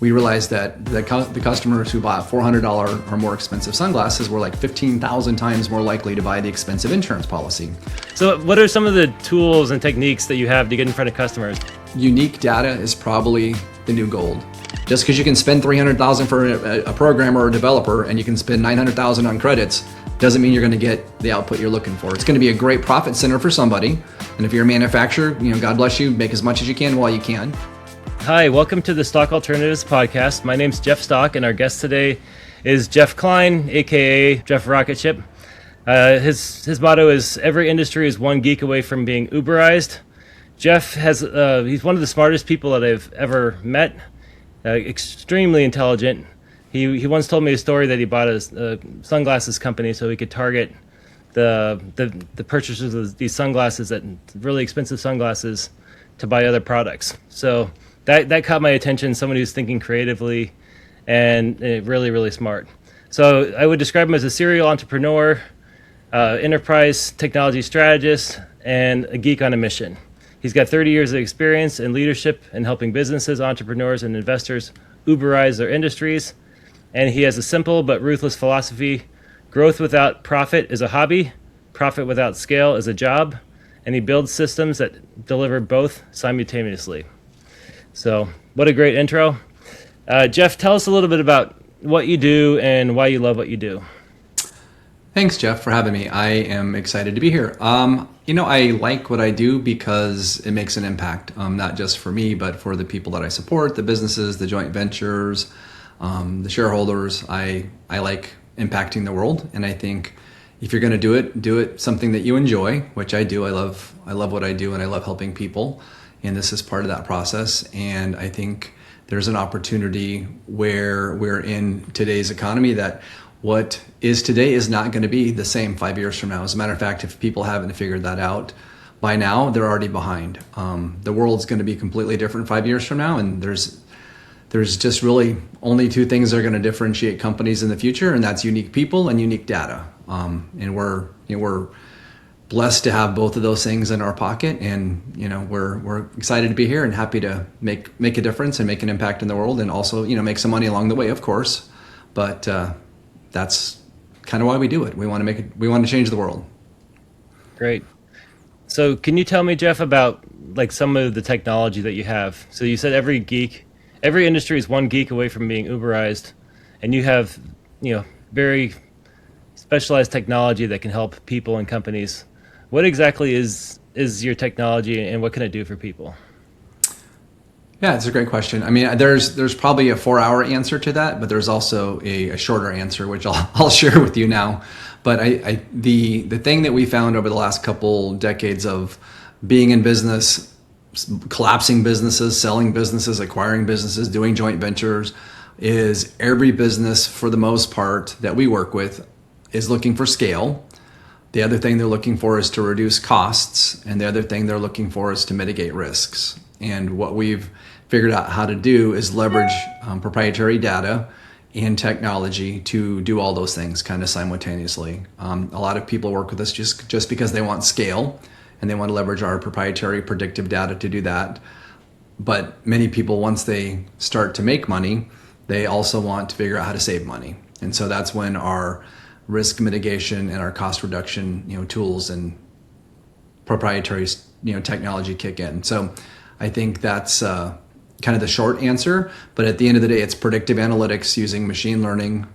we realized that the customers who bought $400 or more expensive sunglasses were like 15,000 times more likely to buy the expensive insurance policy. So what are some of the tools and techniques that you have to get in front of customers? Unique data is probably the new gold. Just because you can spend $300,000 for a programmer or a developer and you can spend $900,000 on credits doesn't mean you're going to get the output you're looking for. It's going to be a great profit center for somebody. And if you're a manufacturer, God bless you, make as much as you can while you can. Hi, welcome to the Stock Alternatives podcast. My name's Jeff Stock, and our guest today is Jeff Cline, aka Jeff Rocketship. His motto is every industry is one geek away from being Uberized. Jeff he's one of the smartest people that I've ever met. Extremely intelligent. He once told me a story that he bought a sunglasses company so he could target the purchasers of these sunglasses, that really expensive sunglasses, to buy other products. So that caught my attention. Someone who's thinking creatively and really, really smart. So I would describe him as a serial entrepreneur, enterprise technology strategist, and a geek on a mission. He's got 30 years of experience in leadership and helping businesses, entrepreneurs, and investors Uberize their industries. And he has a simple but ruthless philosophy. Growth without profit is a hobby. Profit without scale is a job. And he builds systems that deliver both simultaneously. So what a great intro. Jeff, tell us a little bit about what you do and why you love what you do. Thanks, Jeff, for having me. I am excited to be here. I like what I do because it makes an impact, not just for me, but for the people that I support, the businesses, the joint ventures, the shareholders. I like impacting the world, and I think if you're going to do it something that you enjoy, which I do. I love what I do, and I love helping people, and this is part of that process. And I think there's an opportunity where we're in today's economy that what is today is not going to be the same 5 years from now. As a matter of fact, if people haven't figured that out by now, they're already behind. The world's going to be completely different 5 years from now, and there's just really only two things that are going to differentiate companies in the future, and that's unique people and unique data. And we're blessed to have both of those things in our pocket, and we're excited to be here and happy to make a difference and make an impact in the world, and also make some money along the way, of course. But that's kind of why we do it. We want to change the world. Great. So can you tell me, Jeff, about some of the technology that you have? So you said every industry is one geek away from being Uberized, and you have very specialized technology that can help people and companies. What exactly is your technology, and what can it do for people? Yeah, it's a great question. I mean, there's probably a 4-hour answer to that, but there's also a shorter answer, which I'll share with you now. But the thing that we found over the last couple decades of being in business, collapsing businesses, selling businesses, acquiring businesses, doing joint ventures, is every business, for the most part, that we work with is looking for scale. The other thing they're looking for is to reduce costs, and the other thing they're looking for is to mitigate risks. And what we've figured out how to do is leverage proprietary data and technology to do all those things kind of simultaneously. A lot of people work with us just because they want scale, and they want to leverage our proprietary predictive data to do that. But many people, once they start to make money, they also want to figure out how to save money. And so that's when our risk mitigation and our cost reduction tools and proprietary technology kick in. So I think that's kind of the short answer, but at the end of the day, it's predictive analytics using machine learning,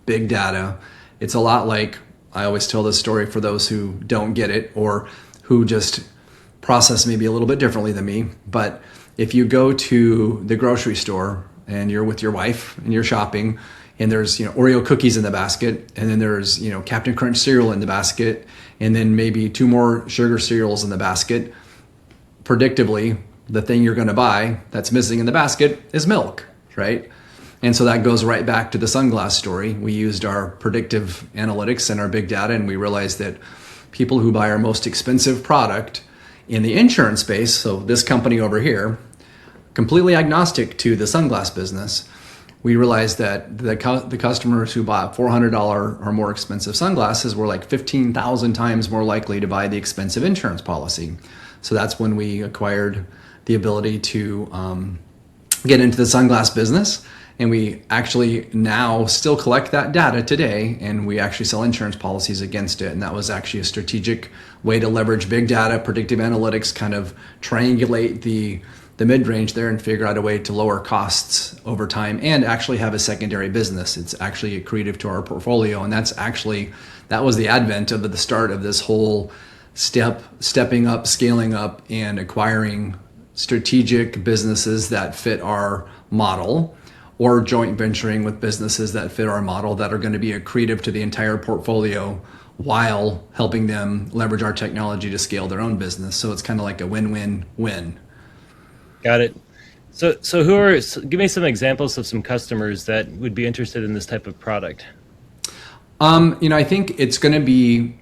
big data. It's a lot like, I always tell this story for those who don't get it or who just process maybe a little bit differently than me. But if you go to the grocery store and you're with your wife and you're shopping, and there's Oreo cookies in the basket, and then there's Captain Crunch cereal in the basket, and then maybe 2 more sugar cereals in the basket, predictably, the thing you're going to buy that's missing in the basket is milk, right? And so that goes right back to the sunglass story. We used our predictive analytics and our big data, and we realized that people who buy our most expensive product in the insurance space, so this company over here, completely agnostic to the sunglass business, we realized that the customers who bought $400 or more expensive sunglasses were like 15,000 times more likely to buy the expensive insurance policy. So that's when we acquired the ability to get into the sunglass business. And we actually now still collect that data today, and we actually sell insurance policies against it. And that was actually a strategic way to leverage big data, predictive analytics, kind of triangulate the mid-range there and figure out a way to lower costs over time and actually have a secondary business. It's actually accretive to our portfolio. And that was the advent of the start of this whole stepping up, scaling up, and acquiring strategic businesses that fit our model, or joint venturing with businesses that fit our model that are going to be accretive to the entire portfolio while helping them leverage our technology to scale their own business. So it's kind of like a win-win-win. Got it. So give me some examples of some customers that would be interested in this type of product. I think it's going to be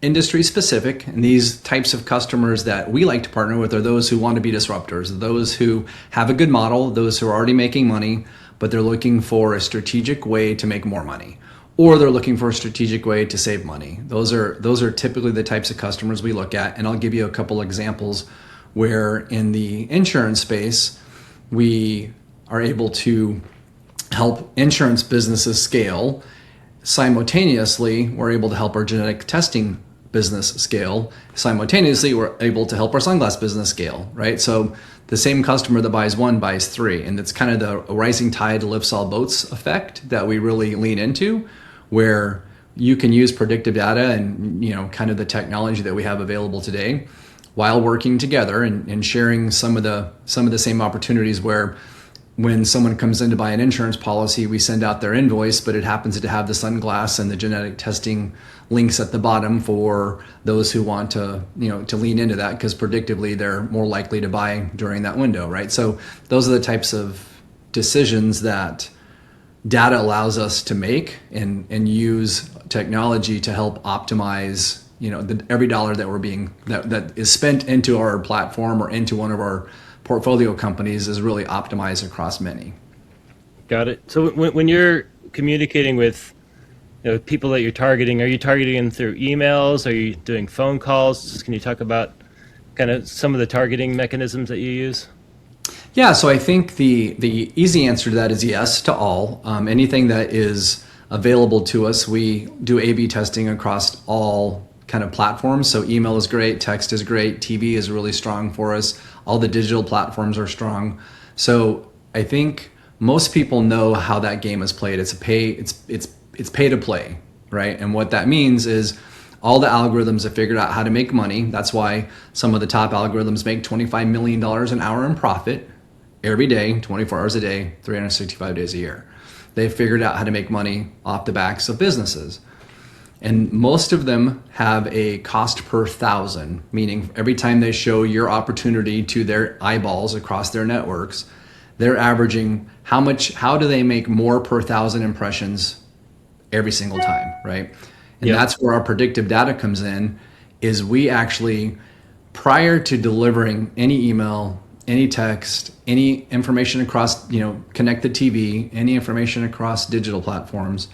industry specific, and these types of customers that we like to partner with are those who want to be disruptors, those who have a good model, those who are already making money, but they're looking for a strategic way to make more money, or they're looking for a strategic way to save money. Those are typically the types of customers we look at, and I'll give you a couple examples where in the insurance space we are able to help insurance businesses scale. Simultaneously, we're able to help our genetic testing business scale. Simultaneously, we're able to help our sunglass business scale, right? So the same customer that buys one buys three. And it's kind of the rising tide lifts all boats effect that we really lean into, where you can use predictive data and, kind of the technology that we have available today while working together and sharing some of the same opportunities where when someone comes in to buy an insurance policy, we send out their invoice, but it happens to have the sunglass and the genetic testing links at the bottom for those who want to lean into that, because predictively they're more likely to buy during that window, right? So those are the types of decisions that data allows us to make and use technology to help optimize, every dollar that is spent into our platform or into one of our portfolio companies is really optimized across many. Got it. So when you're communicating with people that you're targeting, are you targeting them through emails? Are you doing phone calls? Can you talk about kind of some of the targeting mechanisms that you use? Yeah, so I think the easy answer to that is yes to all. Anything that is available to us, we do A/B testing across all kind of platforms. So email is great, text is great, TV is really strong for us. All the digital platforms are strong. So I think most people know how that game is played. It's pay to play, right? And what that means is all the algorithms have figured out how to make money. That's why some of the top algorithms make $25 million an hour in profit every day, 24 hours a day, 365 days a year. They've figured out how to make money off the backs of businesses. And most of them have a cost per thousand, meaning every time they show your opportunity to their eyeballs across their networks, they're averaging how do they make more per thousand impressions every single time, right? And That's where our predictive data comes in, is we actually, prior to delivering any email, any text, any information across, connected TV, any information across digital platforms,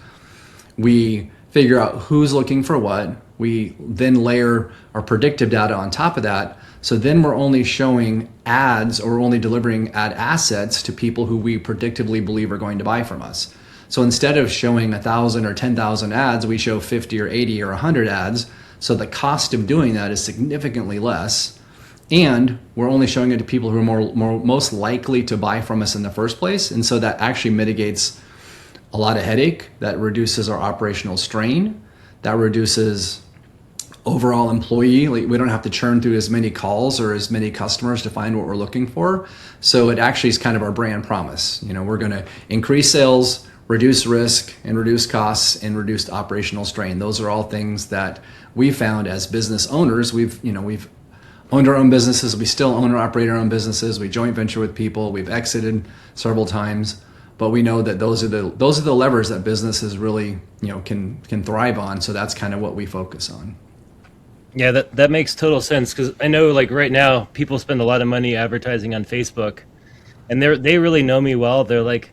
we figure out who's looking for what. We then layer our predictive data on top of that. So then we're only showing ads or only delivering ad assets to people who we predictively believe are going to buy from us. So instead of showing 1,000 or 10,000 ads, we show 50 or 80 or 100 ads. So the cost of doing that is significantly less. And we're only showing it to people who are most likely to buy from us in the first place. And so that actually mitigates a lot of headache, that reduces our operational strain, that reduces overall employee. We don't have to churn through as many calls or as many customers to find what we're looking for. So it actually is kind of our brand promise. We're going to increase sales, reduce risk, and reduce costs, and reduce operational strain. Those are all things that we found as business owners. We've owned our own businesses. We still own or operate our own businesses. We joint venture with people. We've exited several times. But we know that those are the levers that businesses really can thrive on. So that's kind of what we focus on. Yeah, that makes total sense, because I know right now people spend a lot of money advertising on Facebook, and they really know me well. They're like,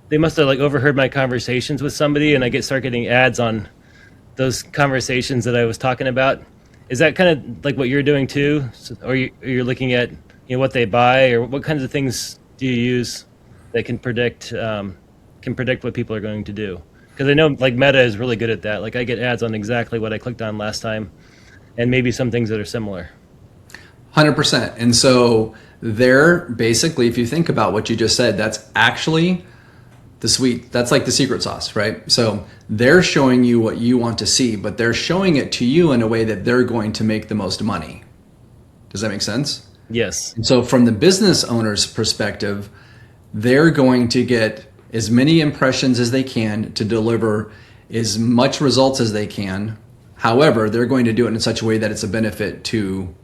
they must have overheard my conversations with somebody, and I start getting ads on those conversations that I was talking about. Is that kind of like what you're doing too, or you're looking at what they buy, or what kinds of things do you use that can predict what people are going to do? Because I know like Meta is really good at that. Like I get ads on exactly what I clicked on last time, and maybe some things that are similar. 100%. And so they're basically, if you think about what you just said, that's actually that's like the secret sauce, right? So they're showing you what you want to see, but they're showing it to you in a way that they're going to make the most money. Does that make sense? Yes. And so from the business owner's perspective, they're going to get as many impressions as they can to deliver as much results as they can. However, they're going to do it in such a way that it's a benefit to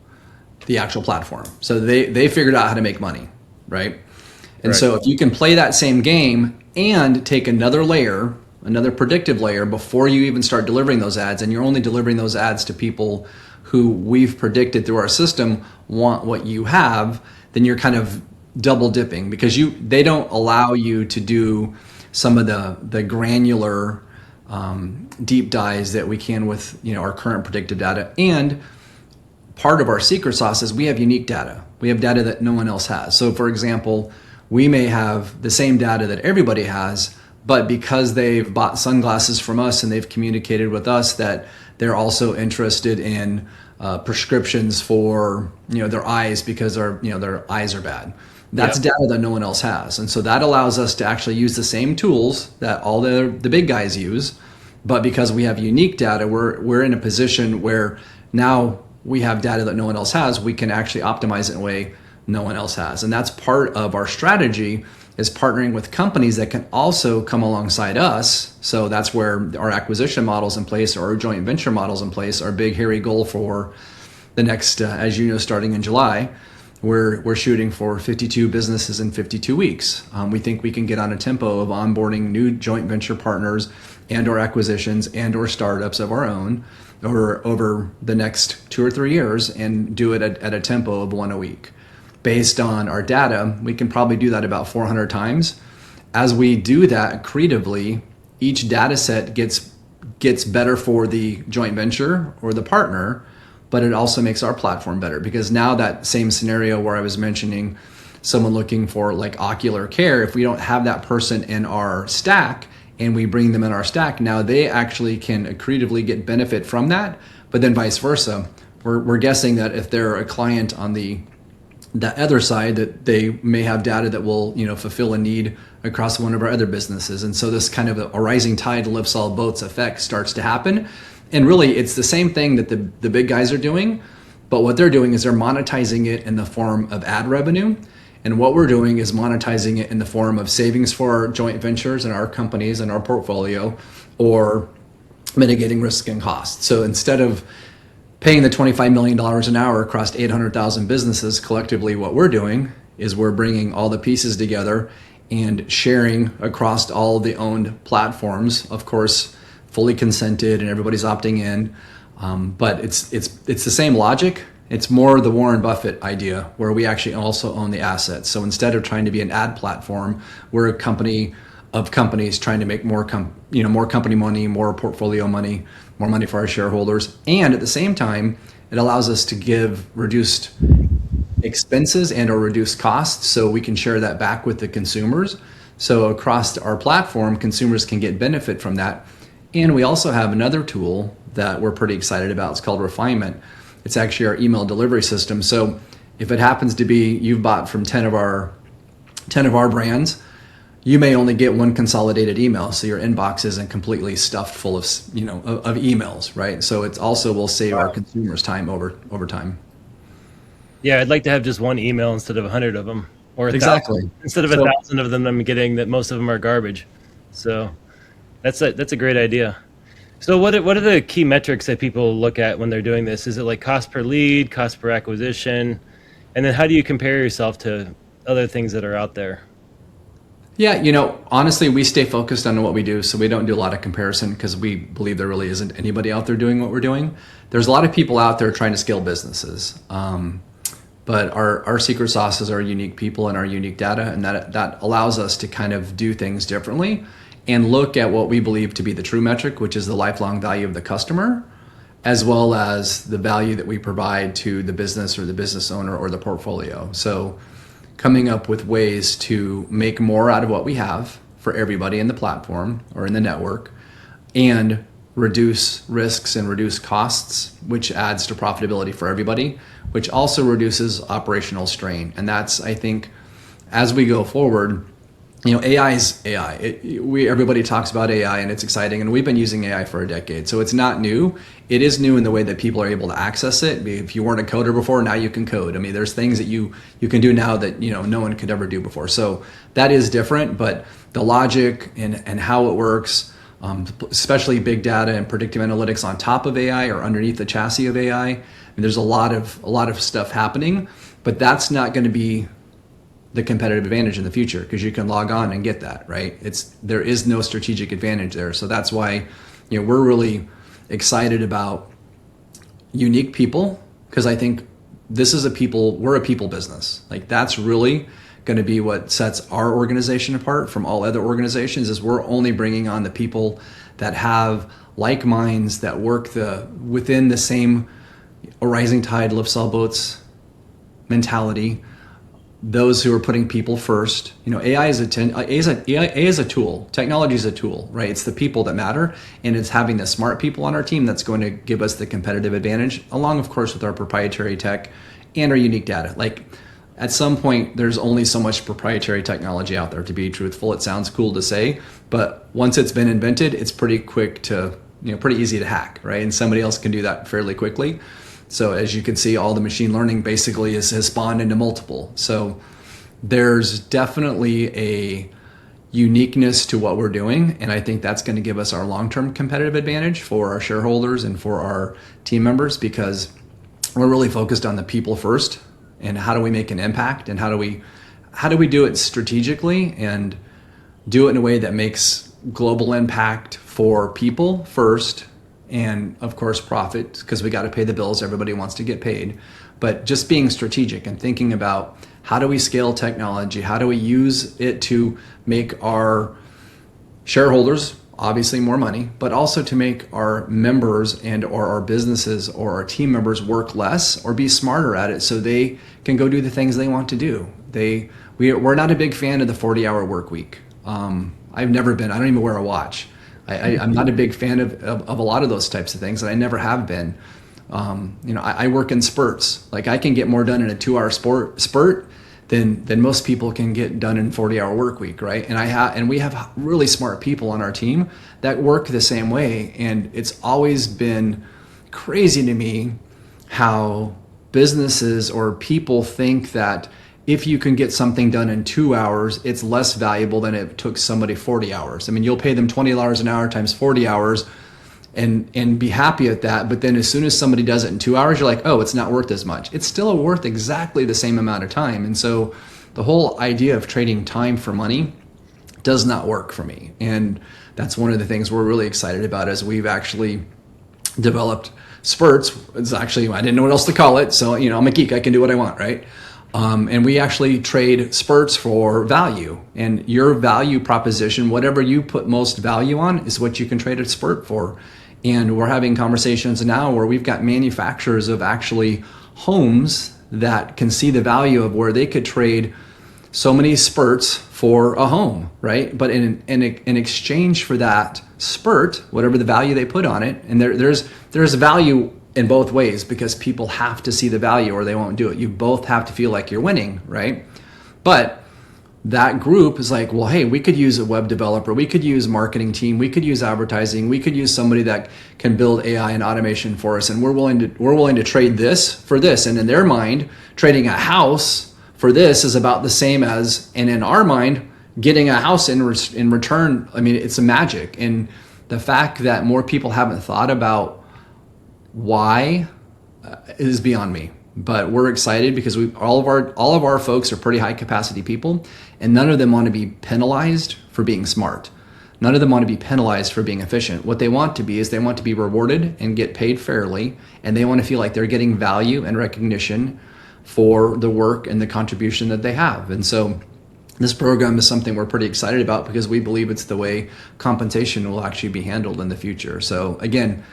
the actual platform. So they figured out how to make money, right? And Correct. so if you can play that same game and take another layer, another predictive layer before you even start delivering those ads, and you're only delivering those ads to people who we've predicted through our system want what you have, then you're kind of double dipping, because they don't allow you to do some of the granular deep dives that we can with our current predictive data. And part of our secret sauce is we have unique data. We have data that no one else has. So for example, we may have the same data that everybody has, but because they've bought sunglasses from us and they've communicated with us that they're also interested in prescriptions for their eyes because their eyes are bad. That's Yep. data that no one else has. And so that allows us to actually use the same tools that all the big guys use, but because we have unique data, we're in a position where now we have data that no one else has. We can actually optimize it in a way no one else has. And that's part of our strategy, is partnering with companies that can also come alongside us. So that's where our acquisition models in place, or our joint venture models in place. Our big hairy goal for the next, as you know, starting in July, we're shooting for 52 businesses in 52 weeks. We think we can get on a tempo of onboarding new joint venture partners and or acquisitions and or startups of our own over the next 2 or 3 years, and do it at a tempo of one a week. Based on our data, we can probably do that about 400 times. As we do that creatively, each data set gets better for the joint venture or the partner, but it also makes our platform better, because now that same scenario where I was mentioning someone looking for like ocular care, if we don't have that person in our stack and we bring them in our stack, now they actually can creatively get benefit from that. But then vice versa, we're guessing that if they're a client on the other side, that they may have data that will fulfill a need across one of our other businesses. And so this kind of a rising tide lifts all boats effect starts to happen. And really it's the same thing that the big guys are doing, but what they're doing is they're monetizing it in the form of ad revenue. And what we're doing is monetizing it in the form of savings for our joint ventures and our companies and our portfolio, or mitigating risk and cost. So instead of paying the $25 million an hour across 800,000 businesses, collectively what we're doing is we're bringing all the pieces together and sharing across all the owned platforms, of course, fully consented and everybody's opting in. But it's the same logic. It's more the Warren Buffett idea, where we actually also own the assets. So instead of trying to be an ad platform, we're a company of companies trying to make more company money, more portfolio money, more money for our shareholders. And at the same time, it allows us to give reduced expenses and or reduced costs, so we can share that back with the consumers. So across our platform, consumers can get benefit from that. And we also have another tool that we're pretty excited about. It's called Refinement. It's actually our email delivery system. So if it happens to be you've bought from 10 of our brands, you may only get one consolidated email, so your inbox isn't completely stuffed full of of emails, right? So it's also will save our consumers time over time. Yeah, I'd like to have just one email instead of 100 of them, or Exactly. 1,000 instead of So 1,000 of them I'm getting that most of them are garbage. So that's a great idea. So what are the key metrics that people look at when they're doing this? Is it like cost per lead, cost per acquisition? And then how do you compare yourself to other things that are out there? yeah, honestly, we stay focused on what we do, so we don't do a lot of comparison, because we believe there really isn't anybody out there doing what we're doing. There's a lot of people out there trying to scale businesses. But our secret sauce is our unique people and our unique data, and that allows us to kind of do things differently and look at what we believe to be the true metric, which is the lifelong value of the customer, as well as the value that we provide to the business or the business owner or the portfolio. So coming up with ways to make more out of what we have for everybody in the platform or in the network, and reduce risks and reduce costs, which adds to profitability for everybody, which also reduces operational strain. And that's, I think, as we go forward, AI is AI. Everybody talks about AI and it's exciting, and we've been using AI for a decade. So it's not new. It is new in the way that people are able to access it. If you weren't a coder before, now you can code. I mean, there's things that you can do now that no one could ever do before. So that is different, but the logic and how it works, especially big data and predictive analytics on top of AI or underneath the chassis of AI. I mean, there's a lot of stuff happening, but that's not going to be the competitive advantage in the future, because you can log on and get that, right? There is no strategic advantage there. So that's why we're really excited about unique people, because I think we're a people business. Like, that's really going to be what sets our organization apart from all other organizations, is we're only bringing on the people that have like minds, that work within the same a rising tide lifts all boats mentality. Those who are putting people first. AI is a tool. Technology is a tool, right? It's the people that matter, and it's having the smart people on our team that's going to give us the competitive advantage, along, of course, with our proprietary tech and our unique data. Like, at some point, there's only so much proprietary technology out there, to be truthful. It sounds cool to say, but once it's been invented, it's pretty quick to, pretty easy to hack, right? And somebody else can do that fairly quickly. So as you can see, all the machine learning basically has spawned into multiple. So there's definitely a uniqueness to what we're doing. And I think that's going to give us our long-term competitive advantage for our shareholders and for our team members, because we're really focused on the people first, and how do we make an impact, and how do we do it strategically and do it in a way that makes global impact for people first, and of course profit, because we got to pay the bills. Everybody wants to get paid. But just being strategic and thinking about how do we scale technology, how do we use it to make our shareholders obviously more money, but also to make our members and or our businesses or our team members work less or be smarter at it, so they can go do the things they want to do. We're not a big fan of the 40-hour work week. I've never been. I don't even wear a watch. I'm not a big fan of a lot of those types of things, and I never have been. I work in spurts. Like, I can get more done in a 2-hour spurt than most people can get done in 40-hour work week, right? And we have really smart people on our team that work the same way. And it's always been crazy to me how businesses or people think that if you can get something done in 2 hours, it's less valuable than it took somebody 40 hours. I mean, you'll pay them $20 an hour times 40 hours and be happy at that. But then as soon as somebody does it in 2 hours, you're like, oh, it's not worth as much. It's still worth exactly the same amount of time. And so the whole idea of trading time for money does not work for me. And that's one of the things we're really excited about, is we've actually developed spurts. It's actually, I didn't know what else to call it. So, I'm a geek, I can do what I want, right? And we actually trade spurts for value, and your value proposition, whatever you put most value on, is what you can trade a spurt for. And we're having conversations now where we've got manufacturers of actually homes that can see the value of where they could trade so many spurts for a home, right? But in exchange for that spurt, whatever the value they put on it, and there's value in both ways, because people have to see the value or they won't do it. You both have to feel like you're winning, right? But that group is like, well, hey, we could use a web developer, we could use marketing team, we could use advertising, we could use somebody that can build AI and automation for us, and we're willing to trade this for this. And in their mind, trading a house for this is about the same as, and in our mind, getting a house in return. I mean, it's a magic. And the fact that more people haven't thought about why is beyond me. But we're excited because all of our folks are pretty high capacity people, and none of them want to be penalized for being smart. None of them want to be penalized for being efficient. What they want to be is they want to be rewarded and get paid fairly, and they want to feel like they're getting value and recognition for the work and the contribution that they have. And so this program is something we're pretty excited about, because we believe it's the way compensation will actually be handled in the future. So again,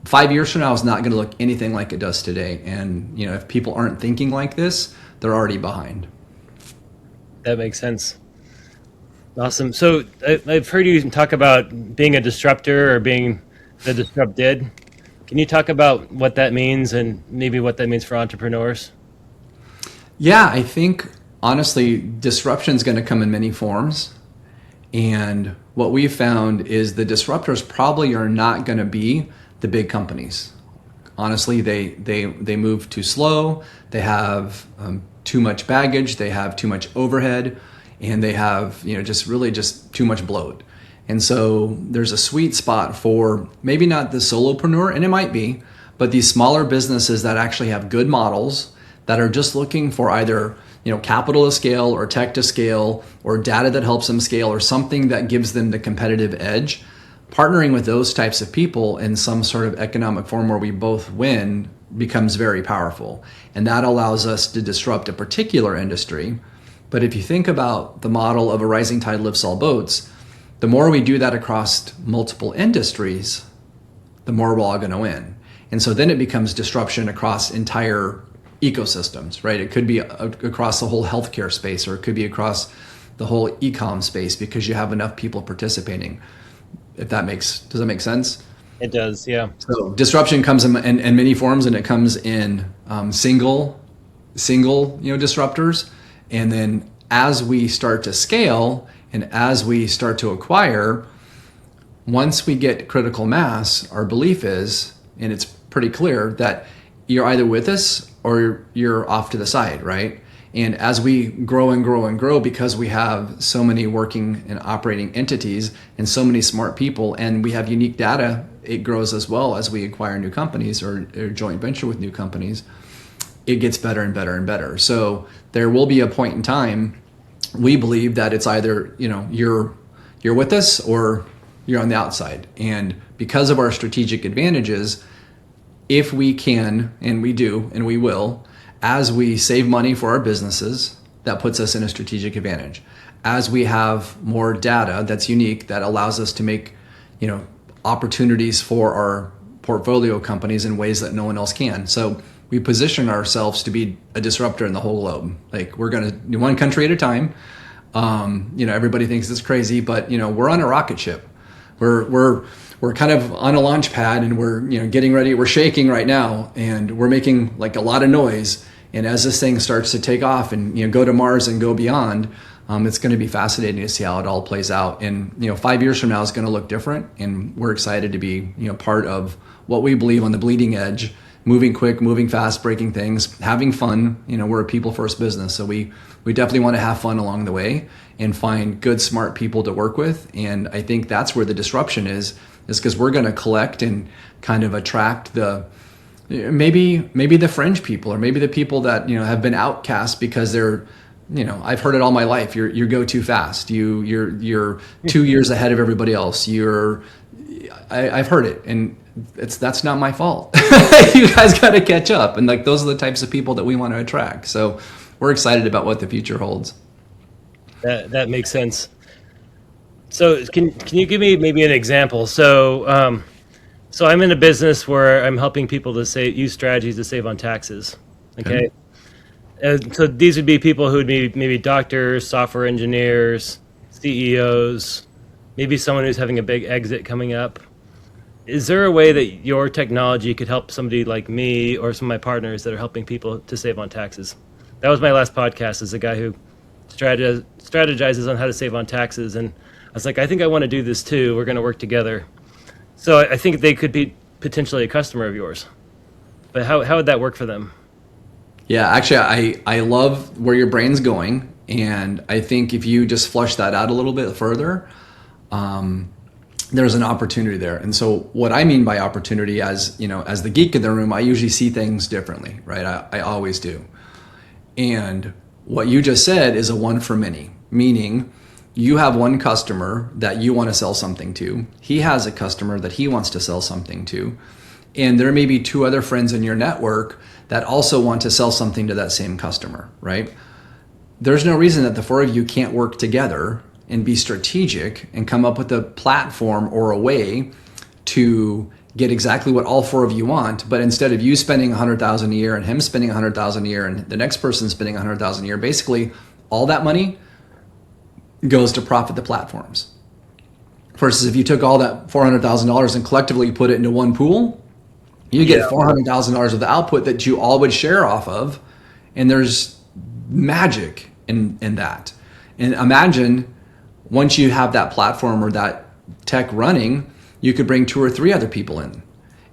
5 years from now is not going to look anything like it does today. And if people aren't thinking like this, they're already behind. That makes sense. Awesome. So I've heard you talk about being a disruptor or being the disrupted. Can you talk about what that means and maybe what that means for entrepreneurs? Yeah, I think honestly, disruption is going to come in many forms. And what we've found is the disruptors probably are not going to be the big companies. Honestly, they move too slow. They have too much baggage. They have too much overhead, and they have just too much bloat. And so there's a sweet spot for maybe not the solopreneur, and it might be, but these smaller businesses that actually have good models that are just looking for either capital to scale or tech to scale or data that helps them scale or something that gives them the competitive edge. Partnering with those types of people in some sort of economic form where we both win becomes very powerful. And that allows us to disrupt a particular industry. But if you think about the model of a rising tide lifts all boats, the more we do that across multiple industries, the more we're all going to win. And so then it becomes disruption across entire ecosystems, right? It could be across the whole healthcare space, or it could be across the whole e-com space because you have enough people participating. Does that make sense? It does, yeah. So disruption comes in many forms, and it comes in single disruptors. And then as we start to scale and as we start to acquire, once we get critical mass, our belief is, and it's pretty clear, that you're either with us or you're off to the side, right? And as we grow and grow and grow, because we have so many working and operating entities and so many smart people, and we have unique data, it grows as well as we acquire new companies or joint venture with new companies. It gets better and better and better. So there will be a point in time, we believe, that it's either you're with us or you're on the outside. And because of our strategic advantages, if we can, and we do, and we will, as we save money for our businesses, that puts us in a strategic advantage. As we have more data that's unique, that allows us to make, opportunities for our portfolio companies in ways that no one else can. So we position ourselves to be a disruptor in the whole globe. Like, we're going to do one country at a time. Everybody thinks it's crazy, but we're on a rocket ship. We're kind of on a launch pad, and we're getting ready. We're shaking right now, and we're making like a lot of noise. And as this thing starts to take off and go to Mars and go beyond, it's going to be fascinating to see how it all plays out. And 5 years from now is going to look different, and we're excited to be part of what we believe on the bleeding edge, moving quick, moving fast, breaking things, having fun. We're a people first business, so we definitely want to have fun along the way and find good, smart people to work with. And I think that's where the disruption is because we're going to collect and kind of attract the maybe the fringe people, or maybe the people that have been outcast because they're I've heard it all my life. You go too fast. You're 2 years ahead of everybody else. I've heard it, and that's not my fault. You guys got to catch up, and like those are the types of people that we want to attract. So we're excited about what the future holds. That makes sense. So can you give me maybe an example? So I'm in a business where I'm helping people to use strategies to save on taxes. Okay. So these would be people who would be maybe doctors, software engineers, CEOs, maybe someone who's having a big exit coming up. Is there a way that your technology could help somebody like me or some of my partners that are helping people to save on taxes? That was my last podcast, is a guy who strategizes on how to save on taxes. And I was like, I think I want to do this too. We're going to work together. So I think they could be potentially a customer of yours. But how would that work for them? Yeah, actually, I love where your brain's going. And I think if you just flush that out a little bit further, there's an opportunity there. And so what I mean by opportunity, as the geek in the room, I usually see things differently, right? I always do. And what you just said is a one for many, meaning you have one customer that you want to sell something to. He has a customer that he wants to sell something to. And there may be two other friends in your network that also want to sell something to that same customer, right? There's no reason that the four of you can't work together and be strategic and come up with a platform or a way to get exactly what all four of you want. But instead of you spending $100,000 a year and him spending $100,000 a year and the next person spending $100,000 a year, basically all that money goes to profit the platforms. Versus if you took all that $400,000 and collectively put it into one pool, you get $400,000 of the output that you all would share off of. And there's magic in that. And imagine once you have that platform or that tech running, you could bring 2 or 3 other people in.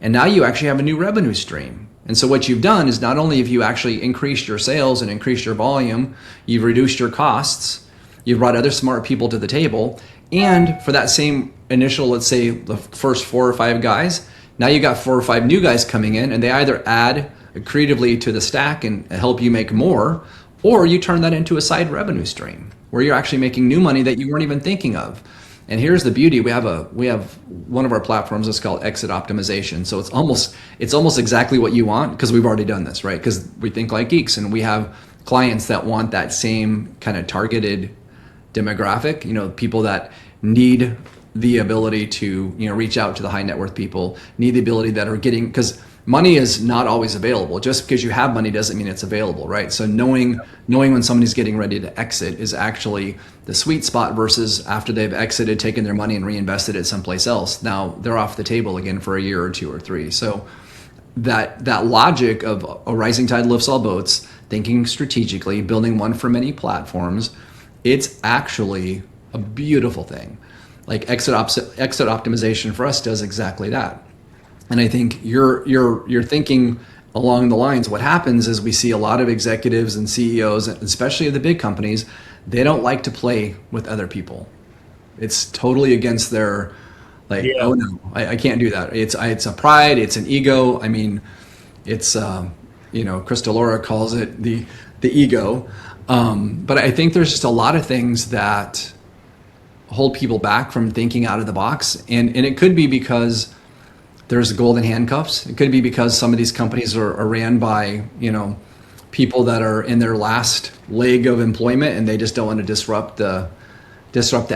And now you actually have a new revenue stream. And so what you've done is not only have you actually increased your sales and increased your volume, you've reduced your costs, you've brought other smart people to the table, and for that same initial, let's say the first 4 or 5 guys, now you got 4 or 5 new guys coming in, and they either add creatively to the stack and help you make more, or you turn that into a side revenue stream where you're actually making new money that you weren't even thinking of. And here's the beauty: we have one of our platforms is called exit optimization. So it's almost exactly what you want, because we've already done this, right? Because we think like geeks, and we have clients that want that same kind of targeted demographic. People that need the ability to reach out to the high net worth people, need the ability that are getting, because money is not always available. Just because you have money doesn't mean it's available, right? So knowing when somebody's getting ready to exit is actually the sweet spot, versus after they've exited, taken their money and reinvested it someplace else. Now they're off the table again for a year or 2 or 3. So that logic of a rising tide lifts all boats, thinking strategically, building one for many platforms, it's actually a beautiful thing. Like exit optimization for us does exactly that. And I think you're thinking along the lines. What happens is we see a lot of executives and CEOs, especially of the big companies, they don't like to play with other people. It's totally against their oh no, I can't do that. It's a pride, it's an ego. I mean, it's Krista Laura calls it the ego. But I think there's just a lot of things that hold people back from thinking out of the box, and it could be because there's golden handcuffs. It could be because some of these companies are ran by, people that are in their last leg of employment, and they just don't want to disrupt the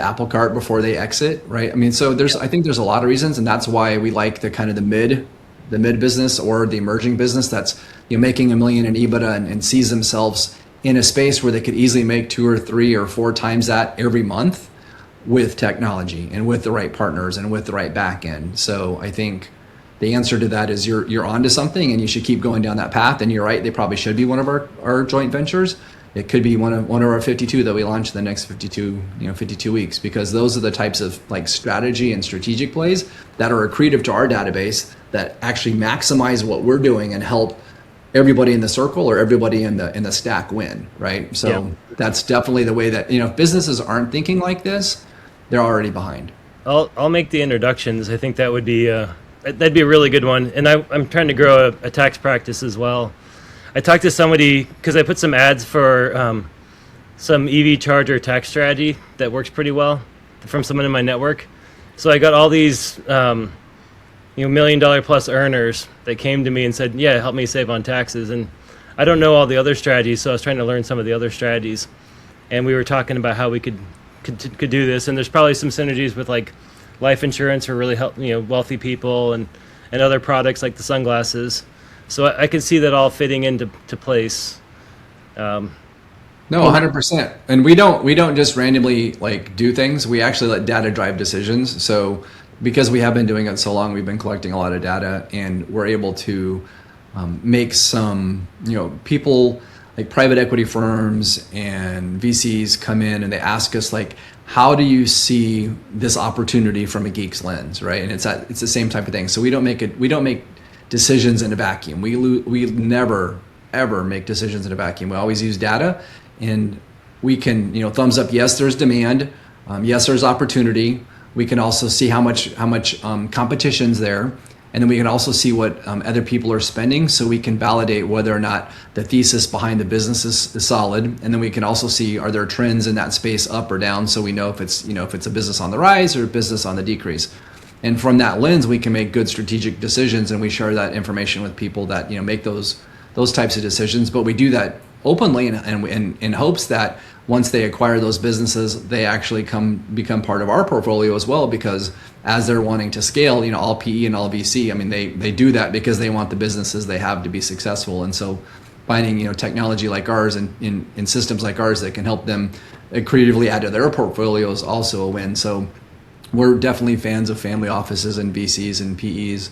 apple cart before they exit, right? I mean, so I think there's a lot of reasons, and that's why we like the kind of the mid business or the emerging business that's making $1 million in EBITDA and sees themselves in a space where they could easily make 2 or 3 or 4 times that every month with technology and with the right partners and with the right back end. So I think the answer to that is you're onto something, and you should keep going down that path. And you're right, they probably should be one of our joint ventures. It could be one of our 52 that we launch in the next 52 weeks, because those are the types of strategy and strategic plays that are accretive to our database, that actually maximize what we're doing and help everybody in the circle or everybody in the stack win, right? So that's definitely the way that, if businesses aren't thinking like this, they're already behind. I'll make the introductions. I think that would be that'd be a really good one. And I'm trying to grow a tax practice as well. I talked to somebody because I put some ads for some EV charger tax strategy that works pretty well from someone in my network. So I got all these $1 million plus earners that came to me and said, yeah, help me save on taxes. And I don't know all the other strategies, so I was trying to learn some of the other strategies. And we were talking about how we could do this. And there's probably some synergies with life insurance for really wealthy people and other products like the sunglasses. So I can see that all fitting into place. No, 100%. And we don't just randomly do things. We actually let data drive decisions. So because we have been doing it so long, we've been collecting a lot of data, and we're able to make some, people like private equity firms and VCs come in and they ask us how do you see this opportunity from a geek's lens, right? And it's the same type of thing. So we don't make decisions in a vacuum. We never ever make decisions in a vacuum. We always use data, and we can thumbs up, yes, there's demand, yes, there's opportunity. We can also see how much competition's there, and then we can also see what other people are spending, so we can validate whether or not the thesis behind the business is solid. And then we can also see, are there trends in that space up or down, so we know if it's a business on the rise or a business on the decrease. And from that lens, we can make good strategic decisions, and we share that information with people that make those types of decisions. But we do that openly and in hopes that once they acquire those businesses, they actually become part of our portfolio as well, because as they're wanting to scale, all PE and all VC, I mean, they do that because they want the businesses they have to be successful. And so finding technology like ours and in systems like ours that can help them creatively add to their portfolio is also a win. So we're definitely fans of family offices and VCs and PEs.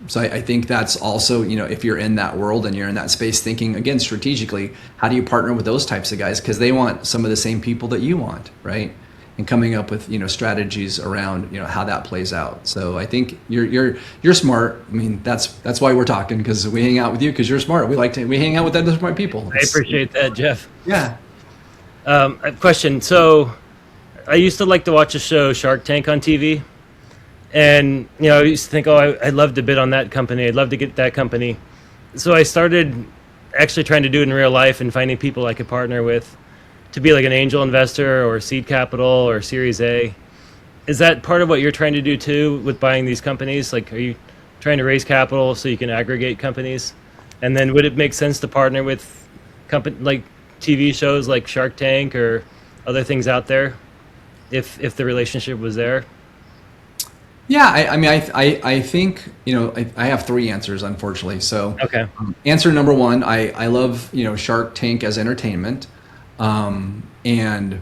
So I think that's also, if you're in that world and you're in that space thinking, again, strategically, how do you partner with those types of guys? Because they want some of the same people that you want, right? And coming up with, strategies around, how that plays out. So I think you're smart. I mean, that's why we're talking, because we hang out with you because you're smart. We hang out with other smart people. I appreciate that, Jeff. Yeah. A question. So I used to like to watch a show, Shark Tank, on TV. And, I used to think, I'd love to bid on that company. I'd love to get that company. So I started actually trying to do it in real life and finding people I could partner with to be like an angel investor or seed capital or Series A. Is that part of what you're trying to do too with buying these companies? Like, are you trying to raise capital so you can aggregate companies? And then would it make sense to partner with like TV shows like Shark Tank or other things out there if the relationship was there? Yeah, I think, I have three answers, unfortunately. So, okay. Answer number one, I love, Shark Tank as entertainment. And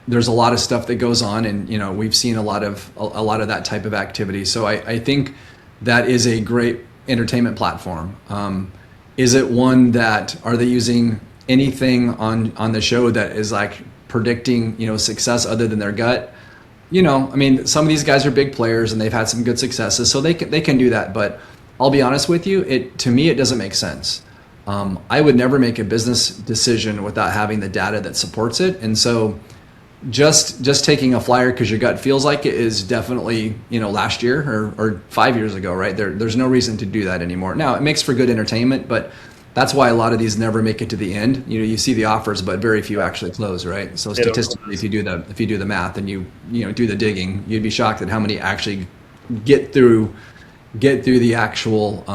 there's a lot of stuff that goes on, and, we've seen a lot of that type of activity. So I think that is a great entertainment platform. Is it one that, are they using anything on the show that is like predicting, success other than their gut? Some of these guys are big players and they've had some good successes, so they can do that. But I'll be honest with you, to me, it doesn't make sense. I would never make a business decision without having the data that supports it. And so just taking a flyer because your gut feels like it is definitely, last year or 5 years ago, right? There's no reason to do that anymore. Now, it makes for good entertainment, but that's why a lot of these never make it to the end. You see the offers, but very few actually close, right? So statistically, if you do the math and you do the digging, you'd be shocked at how many actually get through the actual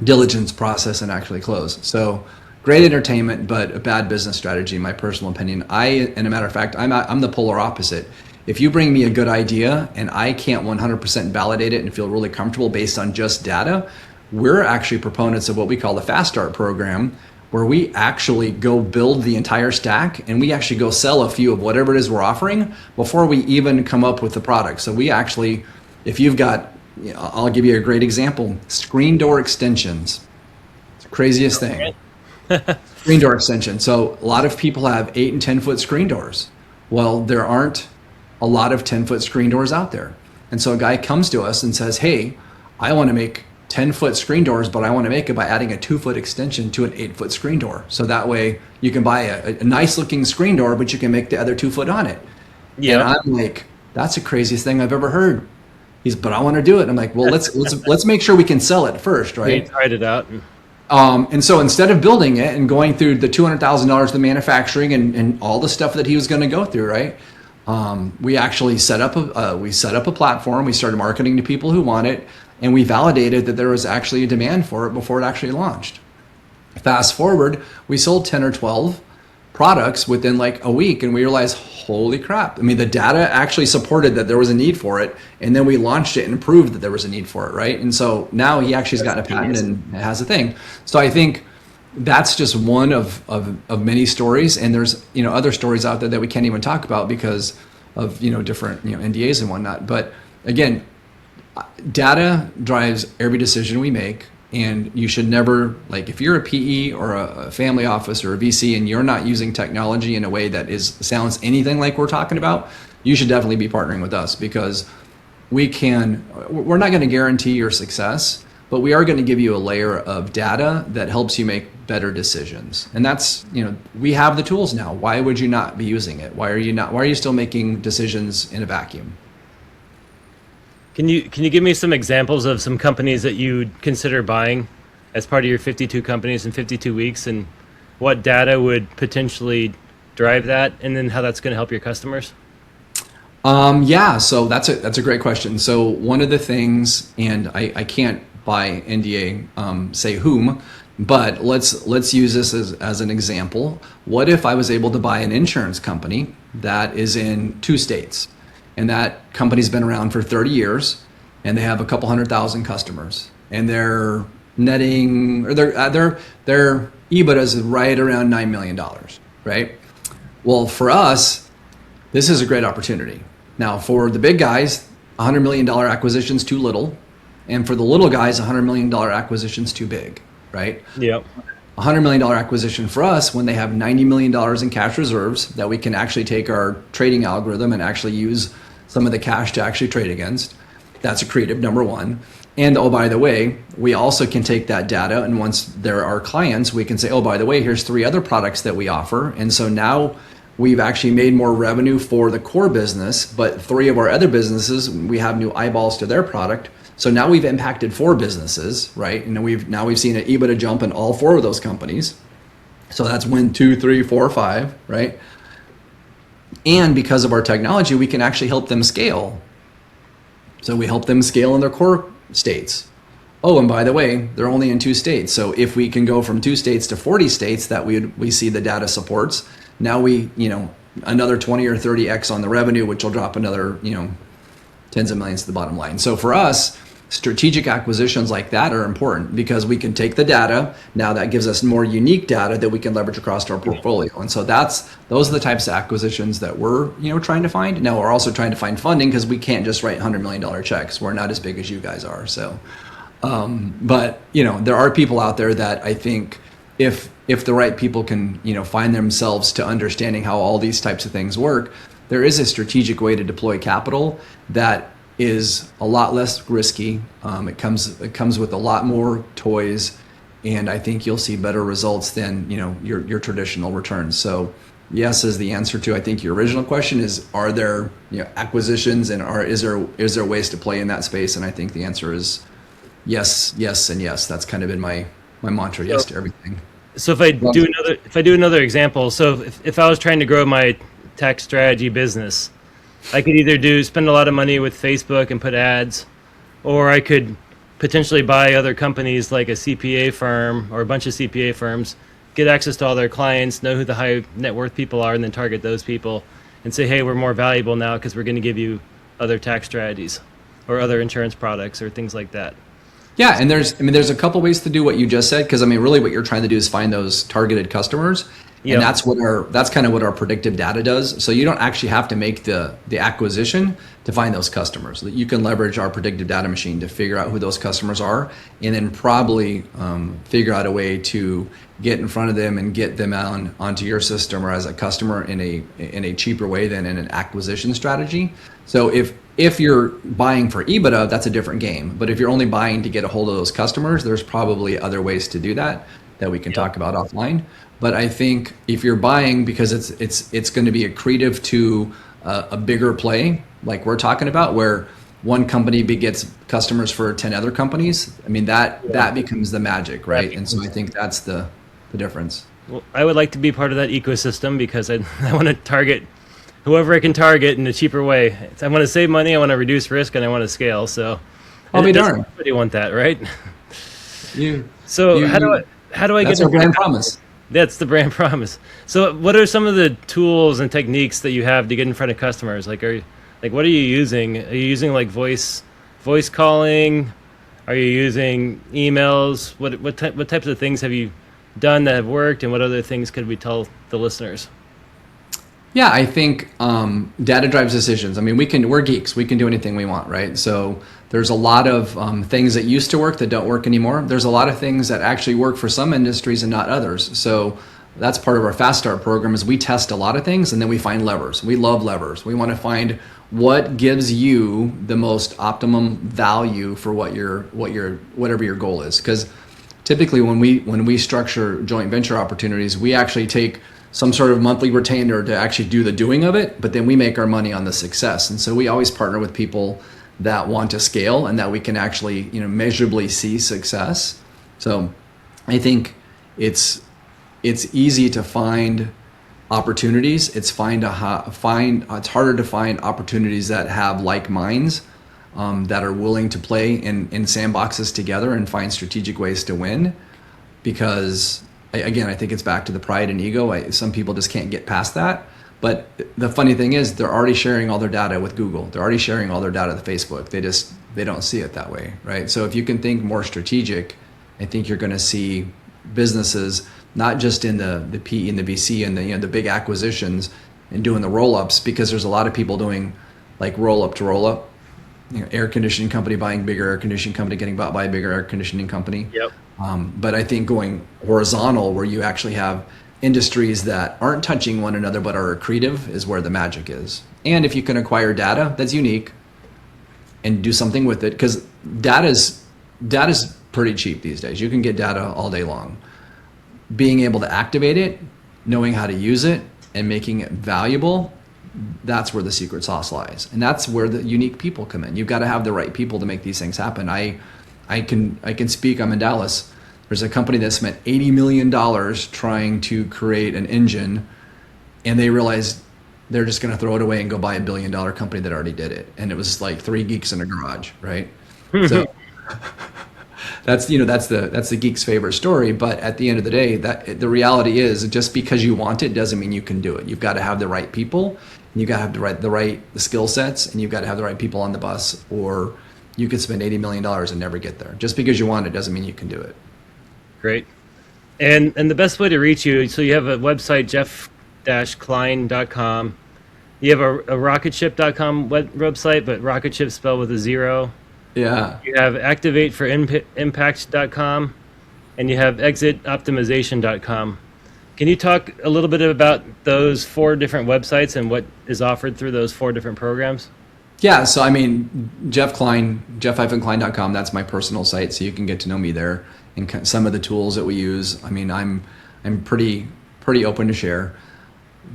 diligence process and actually close. So great entertainment, but a bad business strategy, in my personal opinion. And a matter of fact, I'm the polar opposite. If you bring me a good idea and I can't 100% validate it and feel really comfortable based on just data, we're actually proponents of what we call the Fast Start program, where we actually go build the entire stack and we actually go sell a few of whatever it is we're offering before we even come up with the product. So we actually, if you've got, I'll give you a great example, screen door extensions. It's the craziest thing. Screen door extension. So a lot of people have 8 and 10 foot screen doors. Well, there aren't a lot of 10-foot screen doors out there. And so a guy comes to us and says, hey, I want to make 10-foot screen doors, but I want to make it by adding a 2-foot extension to an 8-foot screen door. So that way you can buy a nice looking screen door, but you can make the other 2 foot on it. Yeah. And I'm like, that's the craziest thing I've ever heard. But I want to do it. I'm like, well, let's make sure we can sell it first, right? We tried it out. And so instead of building it and going through the $200,000 of the manufacturing and all the stuff that he was going to go through, right? We actually set up a platform. We started marketing to people who want it. And we validated that there was actually a demand for it before it actually launched. Fast forward, we sold 10 or 12 products within like a week, and we realized, holy crap. The data actually supported that there was a need for it, and then we launched it and proved that there was a need for it, right? And so now he actually has gotten a patent and has a thing. So I think that's just one of many stories, and there's other stories out there that we can't even talk about because of different NDAs and whatnot. But again, data drives every decision we make, and you should never, like, if you're a PE or a family office or a VC and you're not using technology in a way that sounds anything like we're talking about, you should definitely be partnering with us, because we're not going to guarantee your success, but we are going to give you a layer of data that helps you make better decisions. And that's, we have the tools now. Why would you not be using it? Why are you still making decisions in a vacuum? Can you give me some examples of some companies that you'd consider buying as part of your 52 companies in 52 weeks, and what data would potentially drive that, and then how that's going to help your customers? Yeah, so that's a great question. So one of the things, and I can't by NDA say whom, but let's use this as an example. What if I was able to buy an insurance company that is in 2 states? And that company's been around for 30 years, and they have a couple 100,000 customers, and they're netting, or their EBITDA is right around $9 million, right? Well, for us, this is a great opportunity. Now, for the big guys, $100 million acquisition's too little. And for the little guys, $100 million acquisition's too big, right? Yep. $100 million acquisition for us, when they have $90 million in cash reserves that we can actually take our trading algorithm and actually use some of the cash to actually trade against. That's accretive, number one. And oh, by the way, we also can take that data, and once there are clients, we can say, oh, by the way, here's 3 other products that we offer. And so now we've actually made more revenue for the core business, but 3 of our other businesses, we have new eyeballs to their product. So now we've impacted 4 businesses, right? And we've seen an EBITDA jump in all 4 of those companies. So that's win 2, 3, 4, 5, right? And because of our technology, we can actually help them scale. So we help them scale in their core states. Oh, and by the way, they're only in 2 states. So if we can go from 2 states to 40 states that we see the data supports, now we, another 20 or 30x on the revenue, which will drop another, tens of millions to the bottom line. So for us, strategic acquisitions like that are important because we can take the data. Now that gives us more unique data that we can leverage across our portfolio. And so those are the types of acquisitions that we're, trying to find. Now we're also trying to find funding because we can't just write $100 million checks. We're not as big as you guys are. So, but there are people out there that I think if the right people can, find themselves to understanding how all these types of things work, there is a strategic way to deploy capital that is a lot less risky. It comes with a lot more toys, and I think you'll see better results than your traditional returns. So yes is the answer to I think your original question is, are there acquisitions, and is there ways to play in that space? And I think the answer is yes, and yes. That's kind of been my mantra. Yes to everything. So if I do another example, so if I was trying to grow my tax strategy business, I could either spend a lot of money with Facebook and put ads, or I could potentially buy other companies like a CPA firm or a bunch of CPA firms, get access to all their clients, know who the high net worth people are, and then target those people and say, hey, we're more valuable now because we're going to give you other tax strategies or other insurance products or things like that. Yeah, and there's a couple ways to do what you just said, because really what you're trying to do is find those targeted customers. Yep. And that's kind of what our predictive data does. So you don't actually have to make the acquisition to find those customers. You can leverage our predictive data machine to figure out who those customers are, and then probably figure out a way to get in front of them and get them onto your system or as a customer in a cheaper way than in an acquisition strategy. So if you're buying for EBITDA, that's a different game. But if you're only buying to get a hold of those customers, there's probably other ways to do that we can talk about offline. But I think if you're buying because it's going to be accretive to a bigger play, like we're talking about, where one company gets customers for 10 other companies, that becomes the magic, right? And so I think that's the difference. Well, I would like to be part of that ecosystem because I want to target whoever I can target in a cheaper way. I want to save money, I want to reduce risk, and I want to scale. So I'll be darned. Everybody want that, right? How do I that's get our brand promise? That's the brand promise. So what are some of the tools and techniques that you have to get in front of customers? What are you using? Are you using like voice calling? Are you using emails? What types of things have you done that have worked, and what other things could we tell the listeners? Yeah, I think data drives decisions. We're geeks. We can do anything we want, right? So there's a lot of things that used to work that don't work anymore. There's a lot of things that actually work for some industries and not others. So that's part of our Fast Start program is we test a lot of things and then we find levers. We love levers. We want to find what gives you the most optimum value for whatever your goal is. Because typically when we structure joint venture opportunities, we actually take some sort of monthly retainer to actually do the doing of it, but then we make our money on the success. And so we always partner with people that want to scale and that we can actually measurably see success. So I think it's easy to find opportunities. It's harder to find opportunities that have like minds, that are willing to play in sandboxes together and find strategic ways to win. Because again, I think it's back to the pride and ego. Some people just can't get past that. But the funny thing is they're already sharing all their data with Google. They're already sharing all their data with Facebook. They don't see it that way, right? So if you can think more strategic, I think you're going to see businesses not just in the PE and the VC and the big acquisitions and doing the roll-ups, because there's a lot of people doing like roll-up to roll-up. Air conditioning company buying bigger air conditioning company, getting bought by a bigger air conditioning company. Yep. But I think going horizontal, where you actually have industries that aren't touching one another but are accretive, is where the magic is. And if you can acquire data that's unique and do something with it, because data's pretty cheap these days. You can get data all day long. Being able to activate it, knowing how to use it, and making it valuable, that's where the secret sauce lies. And that's where the unique people come in. You've got to have the right people to make these things happen. I can speak, I'm in Dallas. There's a company that spent $80 million trying to create an engine, and they realized they're just going to throw it away and go buy $1 billion company that already did it. And it was like 3 geeks in a garage, right? So that's the geek's favorite story. But at the end of the day, that the reality is, just because you want it doesn't mean you can do it. You've got to have the right people, and you've got to have the skill sets, and you've got to have the right people on the bus, or you could spend $80 million and never get there. Just because you want it doesn't mean you can do it. Great. And the best way to reach you, so you have a website, jeff-cline.com. You have a rocketship.com website, but rocketship spelled with a 0. Yeah. You have activateForImpact.com, and you have exitoptimization.com. Can you talk a little bit about those 4 different websites and what is offered through those 4 different programs? Yeah, so I mean, Jeff Cline, jeff-cline.com, that's my personal site, so you can get to know me there and some of the tools that we use. I mean, I'm pretty open to share.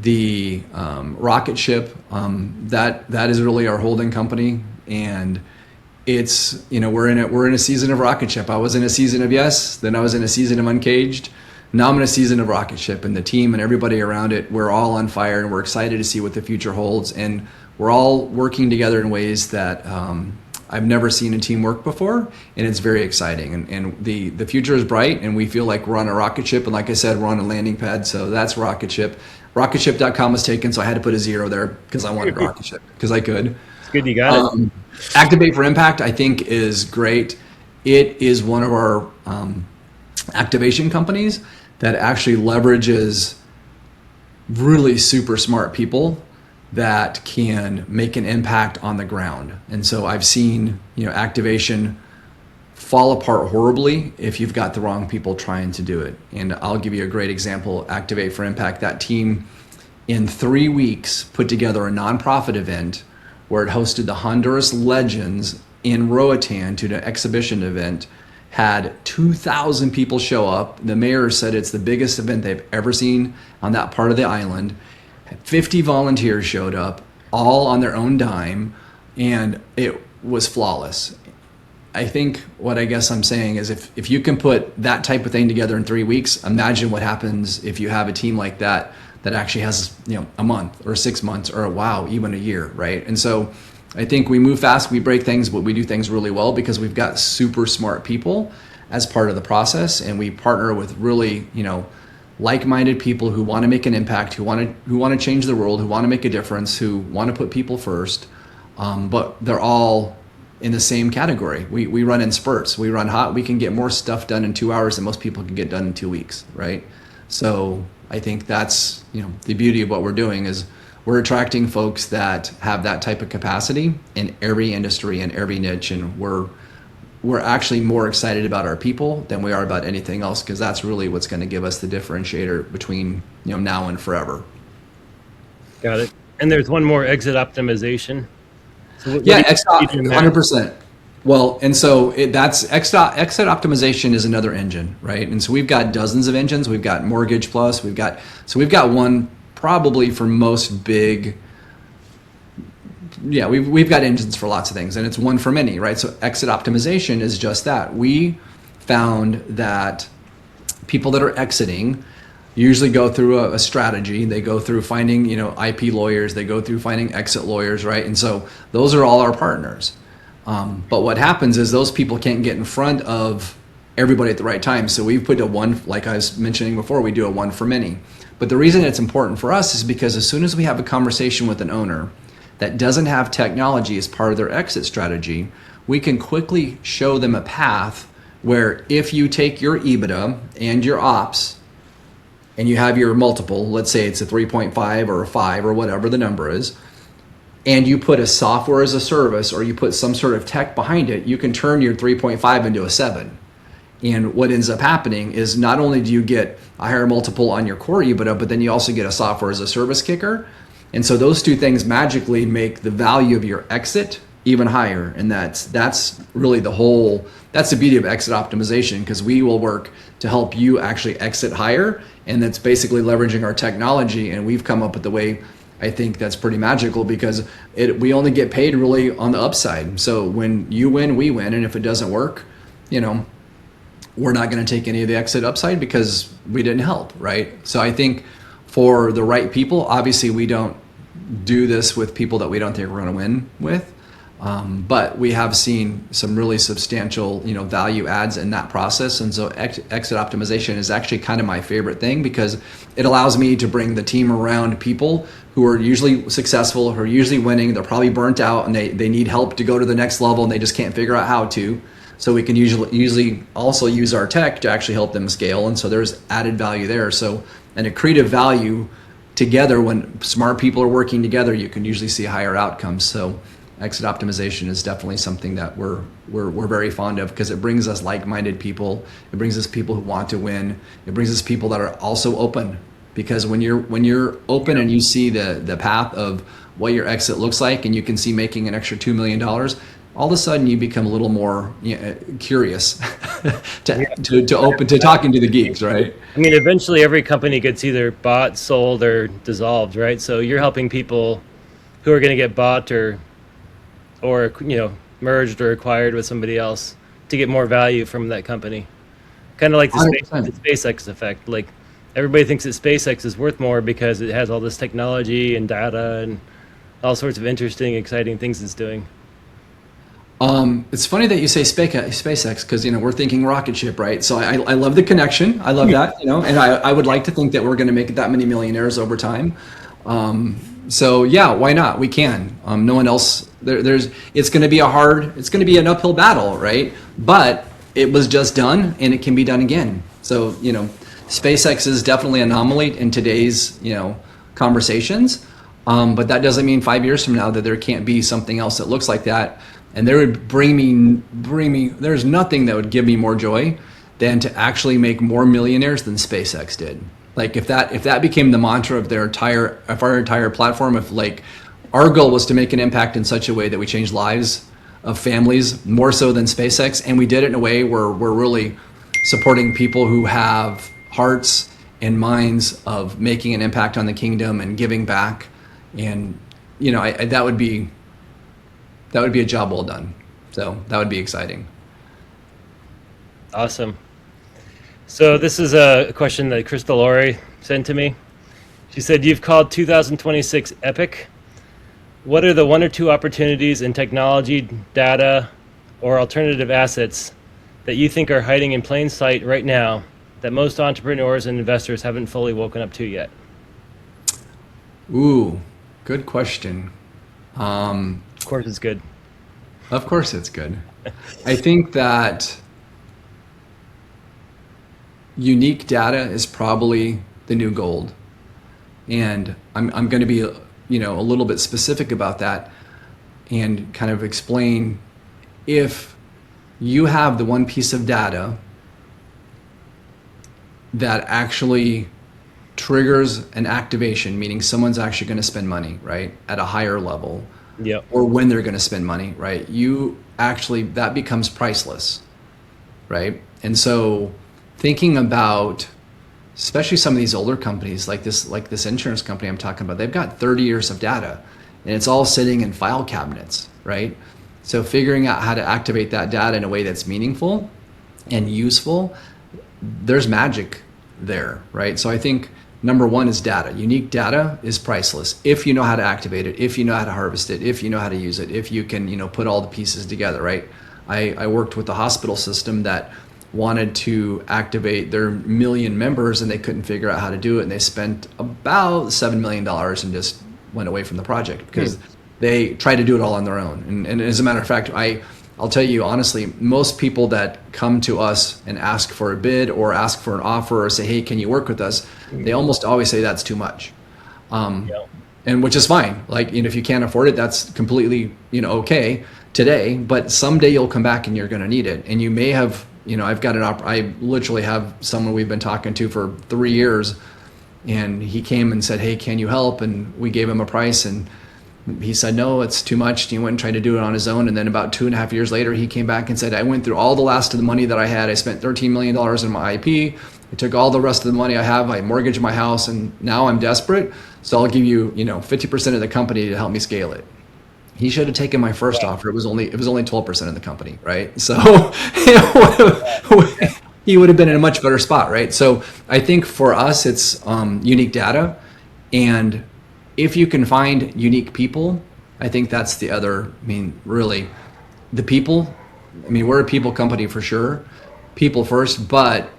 The rocket ship, that is really our holding company, and it's, we're in a season of rocket ship. I was in a season of Yes, then I was in a season of Uncaged. Now I'm in a season of rocket ship, and the team and everybody around it, we're all on fire, and we're excited to see what the future holds, and we're all working together in ways that I've never seen a team work before, and it's very exciting. And the future is bright, and we feel like we're on a rocket ship, and like I said, we're on a landing pad, so that's rocket ship. Rocketship.com was taken, so I had to put a 0 there because I wanted rocket ship, because I could. It's good you got it. Activate for Impact, I think, is great. It is one of our activation companies that actually leverages really super smart people that can make an impact on the ground. And so I've seen, activation fall apart horribly if you've got the wrong people trying to do it. And I'll give you a great example. Activate for Impact, that team in 3 weeks put together a nonprofit event where it hosted the Honduras Legends in Roatan to the exhibition event, had 2,000 people show up. The mayor said it's the biggest event they've ever seen on that part of the island. 50 volunteers showed up, all on their own dime, and it was flawless. I think what I guess I'm saying is if you can put that type of thing together in 3 weeks, imagine what happens if you have a team like that actually has a month or 6 months or even a year, right? And so I think we move fast, we break things, but we do things really well because we've got super smart people as part of the process, and we partner with really like-minded people who want to make an impact, who want to change the world, who want to make a difference, who want to put people first, but they're all in the same category. We run in spurts. We run hot. We can get more stuff done in 2 hours than most people can get done in 2 weeks, right? So I think that's the beauty of what we're doing is we're attracting folks that have that type of capacity in every industry and every niche, and we're actually more excited about our people than we are about anything else, because that's really what's going to give us the differentiator between now and forever. Got it. And there's one more, exit optimization. So what 100%. Well, and so that's exit optimization is another engine, right? And so we've got dozens of engines. We've got Mortgage Plus. We've got one probably for most big. Yeah, we've got engines for lots of things, and it's one for many, right? So exit optimization is just that. We found that people that are exiting usually go through a strategy. They go through finding, IP lawyers. They go through finding exit lawyers, right? And so those are all our partners. But what happens is those people can't get in front of everybody at the right time. So we've put a one, like I was mentioning before, we do a one for many. But the reason it's important for us is because as soon as we have a conversation with an owner that doesn't have technology as part of their exit strategy, we can quickly show them a path where if you take your EBITDA and your ops and you have your multiple, let's say it's a 3.5 or a 5 or whatever the number is, and you put a software as a service or you put some sort of tech behind it, you can turn your 3.5 into a 7. And what ends up happening is not only do you get a higher multiple on your core EBITDA, but then you also get a software as a service kicker. And so those two things magically make the value of your exit even higher. And that's really that's the beauty of exit optimization, because we will work to help you actually exit higher. And that's basically leveraging our technology. And we've come up with the way, I think that's pretty magical, because we only get paid really on the upside. So when you win, we win. And if it doesn't work, we're not going to take any of the exit upside because we didn't help, right? So I think for the right people, obviously we don't do this with people that we don't think we're going to win with, but we have seen some really substantial, value adds in that process. And so exit optimization is actually kind of my favorite thing, because it allows me to bring the team around people who are usually successful, who are usually winning. They're probably burnt out and they need help to go to the next level and they just can't figure out how to. So we can usually also use our tech to actually help them scale. And so there's added value there. So an accretive value together, when smart people are working together, you can usually see higher outcomes. So exit optimization is definitely something that we're very fond of, because it brings us like-minded people. It brings us people who want to win. It brings us people that are also open, because when you're open and you see the path of what your exit looks like, and you can see making an extra $2 million, all of a sudden you become a little more curious to open to talking to the geeks, right? I mean, eventually every company gets either bought, sold, or dissolved, right? So you're helping people who are going to get bought or merged or acquired with somebody else to get more value from that company. Kind of like the SpaceX effect. Like, everybody thinks that SpaceX is worth more because it has all this technology and data and all sorts of interesting, exciting things it's doing. It's funny that you say SpaceX, because we're thinking rocket ship, right? So I love the connection. I love that, and I would like to think that we're going to make that many millionaires over time. So yeah, why not? We can. No one else. It's going to be an uphill battle, right? But it was just done, and it can be done again. So SpaceX is definitely an anomaly in today's conversations. But that doesn't mean 5 years from now that there can't be something else that looks like that. And there would bring me, there's nothing that would give me more joy than to actually make more millionaires than SpaceX did. Like if that became the mantra of our entire platform, if like our goal was to make an impact in such a way that we change lives of families more so than SpaceX, and we did it in a way where we're really supporting people who have hearts and minds of making an impact on the kingdom and giving back, and that would be a job well done. So that would be exciting. Awesome. So this is a question that Crystal Lori sent to me. She said, you've called 2026 epic. What are the one or two opportunities in technology, data, or alternative assets that you think are hiding in plain sight right now that most entrepreneurs and investors haven't fully woken up to yet? Ooh, good question. Of course it's good. Of course it's good. I think that unique data is probably the new gold. And I'm going to be, a little bit specific about that and kind of explain, if you have the one piece of data that actually triggers an activation, meaning someone's actually going to spend money, right, at a higher level, yep, or when they're going to spend money, right, that becomes priceless, right? And so thinking about, especially some of these older companies like this insurance company I'm talking about, they've got 30 years of data and it's all sitting in file cabinets, right? So figuring out how to activate that data in a way that's meaningful and useful, there's magic there, right? So I think number one is data. Unique data is priceless if you know how to activate it, if you know how to harvest it, if you know how to use it, if you can, put all the pieces together, right? I worked with a hospital system that wanted to activate their 1 million members and they couldn't figure out how to do it, and they spent about $7 million and just went away from the project because they tried to do it all on their own. And as a matter of fact, I'll tell you honestly, most people that come to us and ask for a bid or ask for an offer or say, hey, can you work with us? They almost always say that's too much. Yeah. And which is fine. Like, if you can't afford it, that's completely, okay today, but someday you'll come back and you're going to need it. And you may have, I've got I literally have someone we've been talking to for 3 years, and he came and said, hey, can you help? And we gave him a price, and he said, no, it's too much. He went and tried to do it on his own. And then about 2.5 years later, he came back and said, I went through all the last of the money that I had. I spent $13 million in my IP. I took all the rest of the money I have. I mortgaged my house, and now I'm desperate. So I'll give you, 50% of the company to help me scale it. He should have taken my first offer. It was only 12% of the company, right? So he would have been in a much better spot, right? So I think for us, it's unique data, and if you can find unique people, I think that's the other. Really, the people. We're a people company for sure, people first, but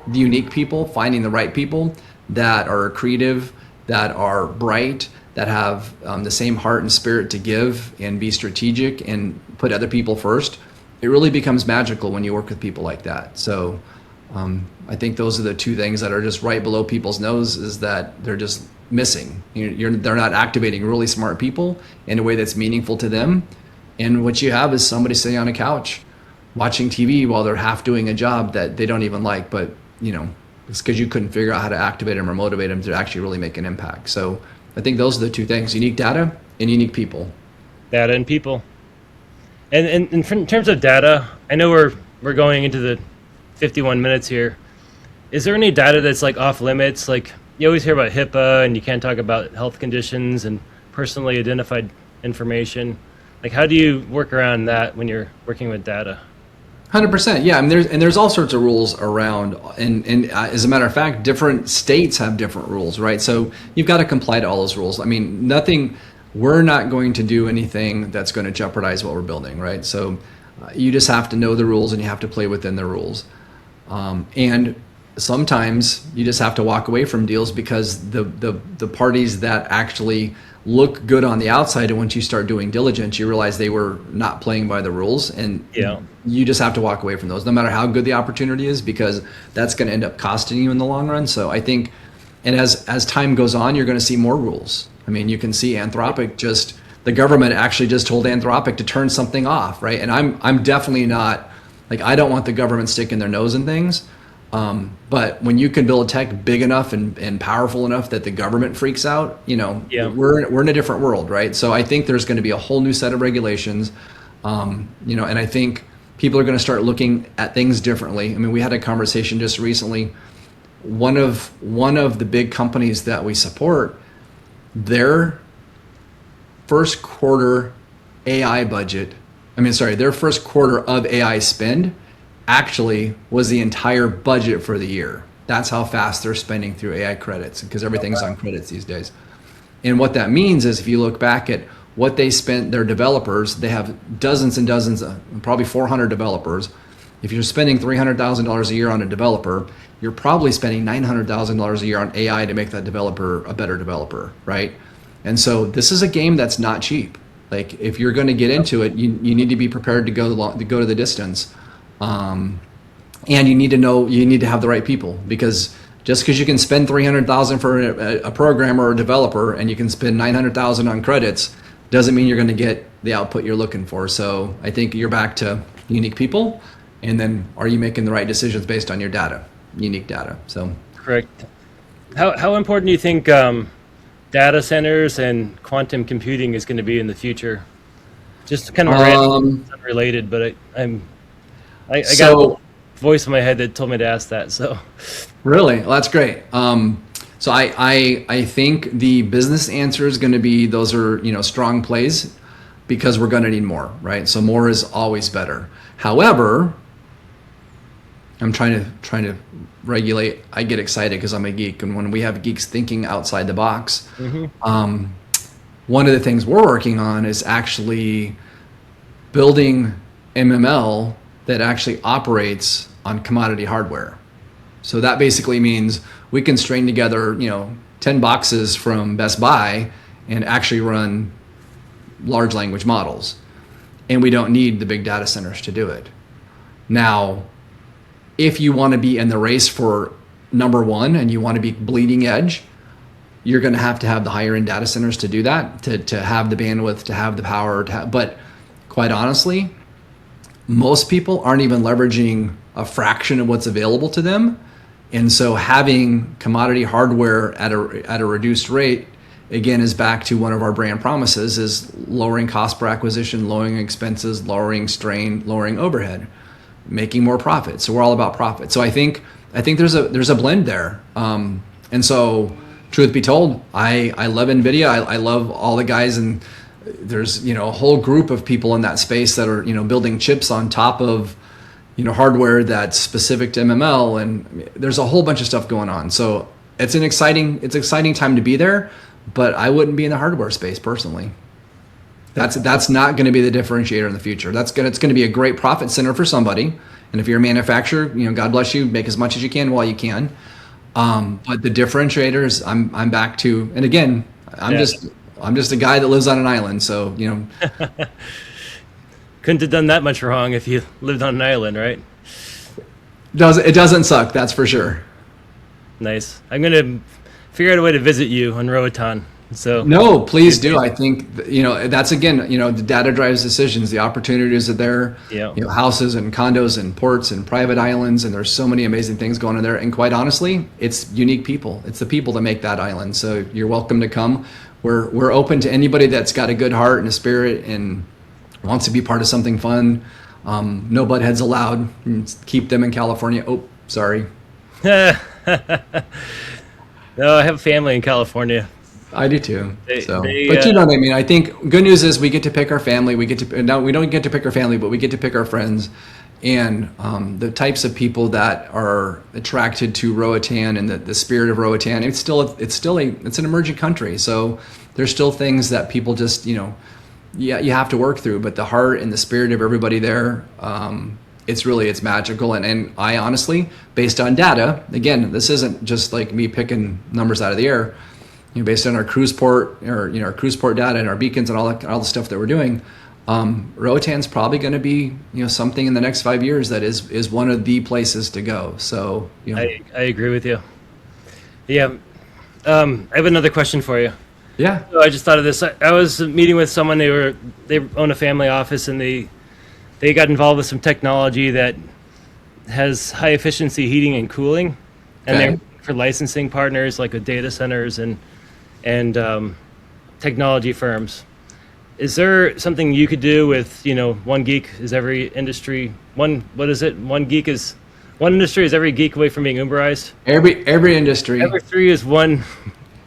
the unique people, finding the right people that are creative, that are bright, that have the same heart and spirit to give and be strategic and put other people first. It really becomes magical when you work with people like that. So I think those are the two things that are just right below people's nose, is that they're just missing. They're not activating really smart people in a way that's meaningful to them. And what you have is somebody sitting on a couch watching TV while they're half doing a job that they don't even like, but it's because you couldn't figure out how to activate them or motivate them to actually really make an impact. So I think those are the two things: unique data and unique people. Data and people. And in terms of data, I know we're going into the 51 minutes here. Is there any data that's like off limits? Like, you always hear about HIPAA, and you can't talk about health conditions and personally identified information. Like, how do you work around that when you're working with data? 100%, yeah. There's all sorts of rules around, and as a matter of fact, different states have different rules, right? So you've got to comply to all those rules. We're not going to do anything that's going to jeopardize what we're building, right? So you just have to know the rules, and you have to play within the rules. And sometimes you just have to walk away from deals because the parties that actually look good on the outside, and once you start doing diligence, you realize they were not playing by the rules, and you just have to walk away from those, no matter how good the opportunity is, because that's going to end up costing you in the long run. So I think, and as time goes on, you're going to see more rules. You can see Anthropic, the government actually just told Anthropic to turn something off, right? And I'm definitely not, I don't want the government sticking their nose in things. But when you can build tech big enough and powerful enough that the government freaks out, we're in a different world, right? So I think there's going to be a whole new set of regulations, and I think people are going to start looking at things differently. We had a conversation just recently. One of the big companies that we support, their first quarter AI budget, their first quarter of AI spend actually was the entire budget for the year. That's how fast they're spending through AI credits, because everything's on credits these days. And what that means is, if you look back at what they spent, their developers, they have dozens and dozens, probably 400 developers. If you're spending $300,000 a year on a developer, you're probably spending $900,000 a year on AI to make that developer a better developer, right? And so this is a game that's not cheap. If you're going to get into it, you need to be prepared to go to the distance. And you need to have the right people, because just because you can spend $300,000 for a programmer or a developer, and you can spend $900,000 on credits, doesn't mean you're going to get the output you're looking for. So I think you're back to unique people, and then are you making the right decisions based on your data, unique data? So correct. How important do you think data centers and quantum computing is going to be in the future? Just kind of unrelated, but I got a voice in my head that told me to ask that. So really, well, that's great. So I think the business answer is going to be, those are strong plays, because we're going to need more, right? So more is always better. However, I'm trying to regulate. I get excited because I'm a geek, and when we have geeks thinking outside the box, one of the things we're working on is actually building MML that actually operates on commodity hardware. So that basically means we can string together 10 boxes from Best Buy and actually run large language models. and we don't need the big data centers to do it. Now, if you want to be in the race for number one and you want to be bleeding edge, you're going to have the higher end data centers to do that, to have the bandwidth, to have the power. But quite honestly, most people aren't even leveraging a fraction of what's available to them. And so having commodity hardware at a reduced rate, again, is back to one of our brand promises, is lowering cost per acquisition, lowering expenses, lowering strain, lowering overhead, making more profit. So we're all about profit. So I think there's a blend there. And so truth be told, I love NVIDIA. I love all the guys, and there's, a whole group of people in that space that are, building chips on top of, hardware that's specific to MML, and there's a whole bunch of stuff going on. So it's an exciting time to be there, but I wouldn't be in the hardware space personally. That's not going to be the differentiator in the future. It's going to be a great profit center for somebody. And if you're a manufacturer, God bless you, make as much as you can while you can. But the differentiators, I'm back to, and again, I'm just a guy that lives on an island. So, couldn't have done that much wrong if you lived on an island, right? It doesn't suck, that's for sure. Nice. I'm going to figure out a way to visit you on Roatan. So no, please do. I think, that's again, the data drives decisions. The opportunities are there. Yeah. Houses and condos and ports and private islands, and there's so many amazing things going on there. And quite honestly, it's unique people. It's the people that make that island. So you're welcome to come. We're open to anybody that's got a good heart and a spirit and wants to be part of something fun. No butt heads allowed. Keep them in California. Oh, sorry. No, I have family in California. I do too. But you know what I mean? I think good news is we get to pick our family. We don't get to pick our family, but we get to pick our friends, and the types of people that are attracted to Roatan and the spirit of Roatan. It's an emerging country, so there's still things that people just you have to work through. But the heart and the spirit of everybody there, it's magical. And I honestly, based on data, again, this isn't just like me picking numbers out of the air. Based on our cruise port data and our beacons and all the stuff that we're doing, Roatan's probably going to be something in the next 5 years that is one of the places to go. So I agree with you. Yeah, I have another question for you. Yeah. So I just thought of this. I was meeting with someone. They own a family office, and they got involved with some technology that has high efficiency heating and cooling, and they're for licensing partners like with data centers and technology firms. Is there something you could do with, one geek is every industry, one industry is every geek away from being Uberized? Every industry. Every three is one.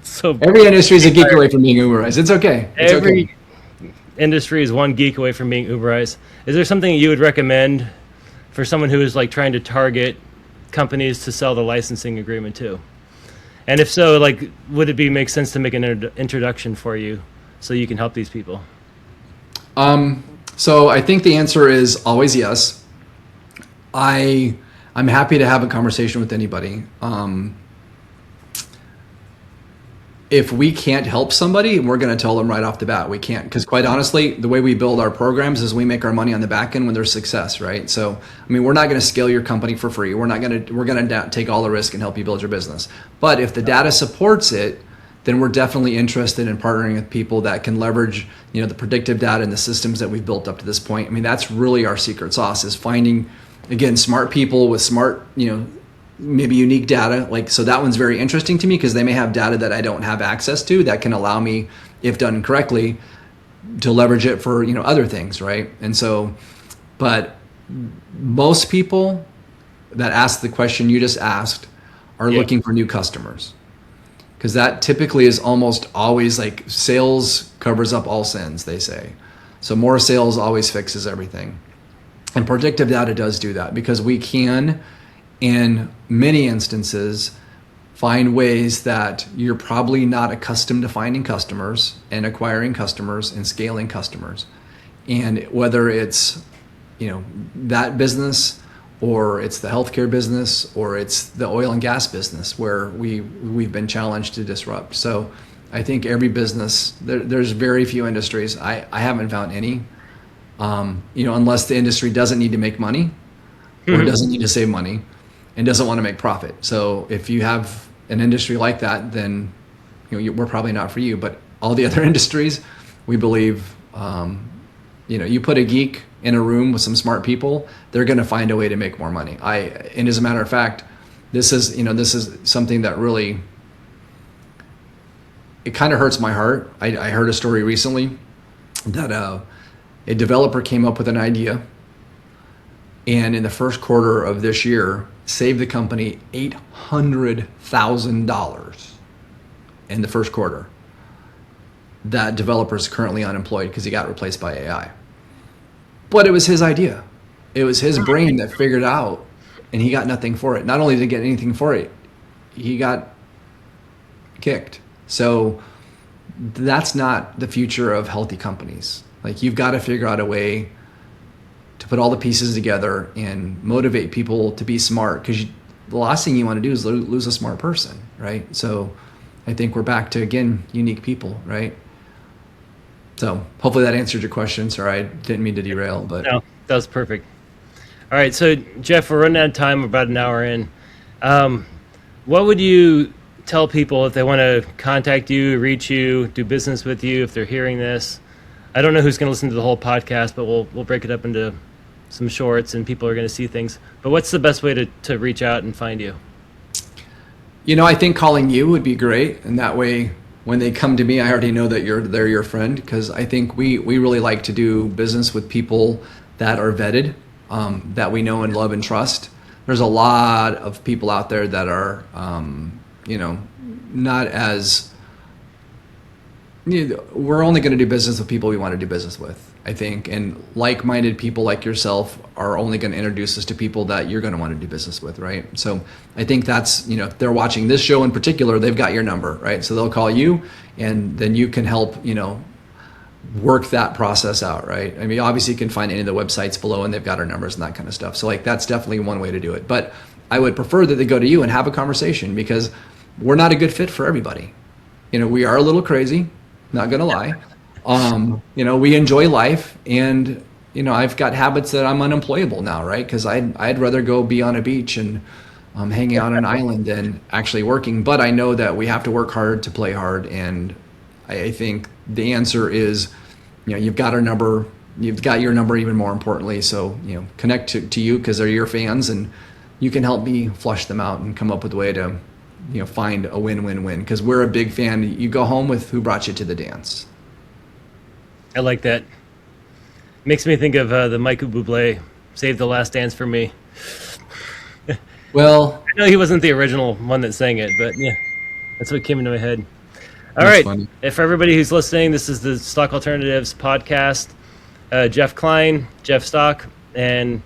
So every industry is a geek away from being Uberized. It's okay. Every industry is one geek away from being Uberized. Is there something you would recommend for someone who is like trying to target companies to sell the licensing agreement to? And if so, would it make sense to make an introduction for you so you can help these people? So I think the answer is always yes. I'm happy to have a conversation with anybody. If we can't help somebody, we're going to tell them right off the bat we can't, because quite honestly, the way we build our programs is we make our money on the back end when there's success, right? So, we're not going to scale your company for free. We're going to take all the risk and help you build your business. But if the data supports it, then we're definitely interested in partnering with people that can leverage, the predictive data and the systems that we've built up to this point. That's really our secret sauce, is finding, again, smart people with smart, maybe unique data. So that one's very interesting to me because they may have data that I don't have access to that can allow me, if done correctly, to leverage it for, other things, right? And so, but most people that ask the question you just asked are looking for new customers, because that typically is almost always sales covers up all sins, they say. So more sales always fixes everything. And predictive data does do that, because we can, in many instances, find ways that you're probably not accustomed to finding customers and acquiring customers and scaling customers. And whether it's, that business, or it's the healthcare business, or it's the oil and gas business where we've been challenged to disrupt. So I think every business, there's very few industries, I haven't found any Unless the industry doesn't need to make money or doesn't need to save money and doesn't want to make profit. So if you have an industry like that, then we're probably not for you. But all the other industries, we believe, you put a geek in a room with some smart people, they're going to find a way to make more money. And as a matter of fact, this is something that really, it kind of hurts my heart. I heard a story recently that a developer came up with an idea, and in the first quarter of this year, saved the company $800,000 in the first quarter. That developer is currently unemployed because he got replaced by AI. But it was his idea. It was his brain that figured it out, and he got nothing for it. Not only did he get anything for it, he got kicked. So that's not the future of healthy companies. Like, you've got to figure out a way to put all the pieces together and motivate people to be smart, because the last thing you want to do is lose a smart person, right? So I think we're back to, again, unique people, right? So hopefully that answered your question. Sorry, I didn't mean to derail, but no, that was perfect. All right, so Jeff, we're running out of time. We're about an hour in. What would you tell people if they want to contact you, reach you, do business with you, if they're hearing this? I don't know who's going to listen to the whole podcast, but we'll break it up into some shorts, and people are going to see things. But what's the best way to reach out and find you? I think calling you would be great, and that way, when they come to me, I already know that they're your friend, because I think we really like to do business with people that are vetted, that we know and love and trust. There's a lot of people out there that are, not as, we're only going to do business with people we want to do business with, I think. And like-minded people like yourself are only going to introduce us to people that you're going to want to do business with, right? So I think that's, if they're watching this show in particular, they've got your number, right? So they'll call you, and then you can help, work that process out, right? I mean, obviously you can find any of the websites below, and they've got our numbers and that kind of stuff. So that's definitely one way to do it. But I would prefer that they go to you and have a conversation, because we're not a good fit for everybody. We are a little crazy, not gonna lie. We enjoy life, and I've got habits that I'm unemployable now, right? Because I'd rather go be on a beach and hanging out on an island than actually working. But I know that we have to work hard to play hard, and I think the answer is, you've got our number, you've got your number, even more importantly. So connect to you, because they're your fans, and you can help me flush them out and come up with a way to find a win-win-win, because we're a big fan. You go home with who brought you to the dance. I like that. Makes me think of the Michael Bublé, Save the Last Dance for Me. Well, I know he wasn't the original one that sang it, but yeah, that's what came into my head. All right. Funny. For everybody who's listening, this is the Stock Alternatives podcast. Jeff Cline, Jeff Stock, and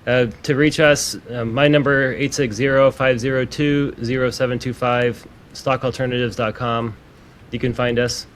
to reach us, my number 860-502-0725, stockalternatives.com. You can find us.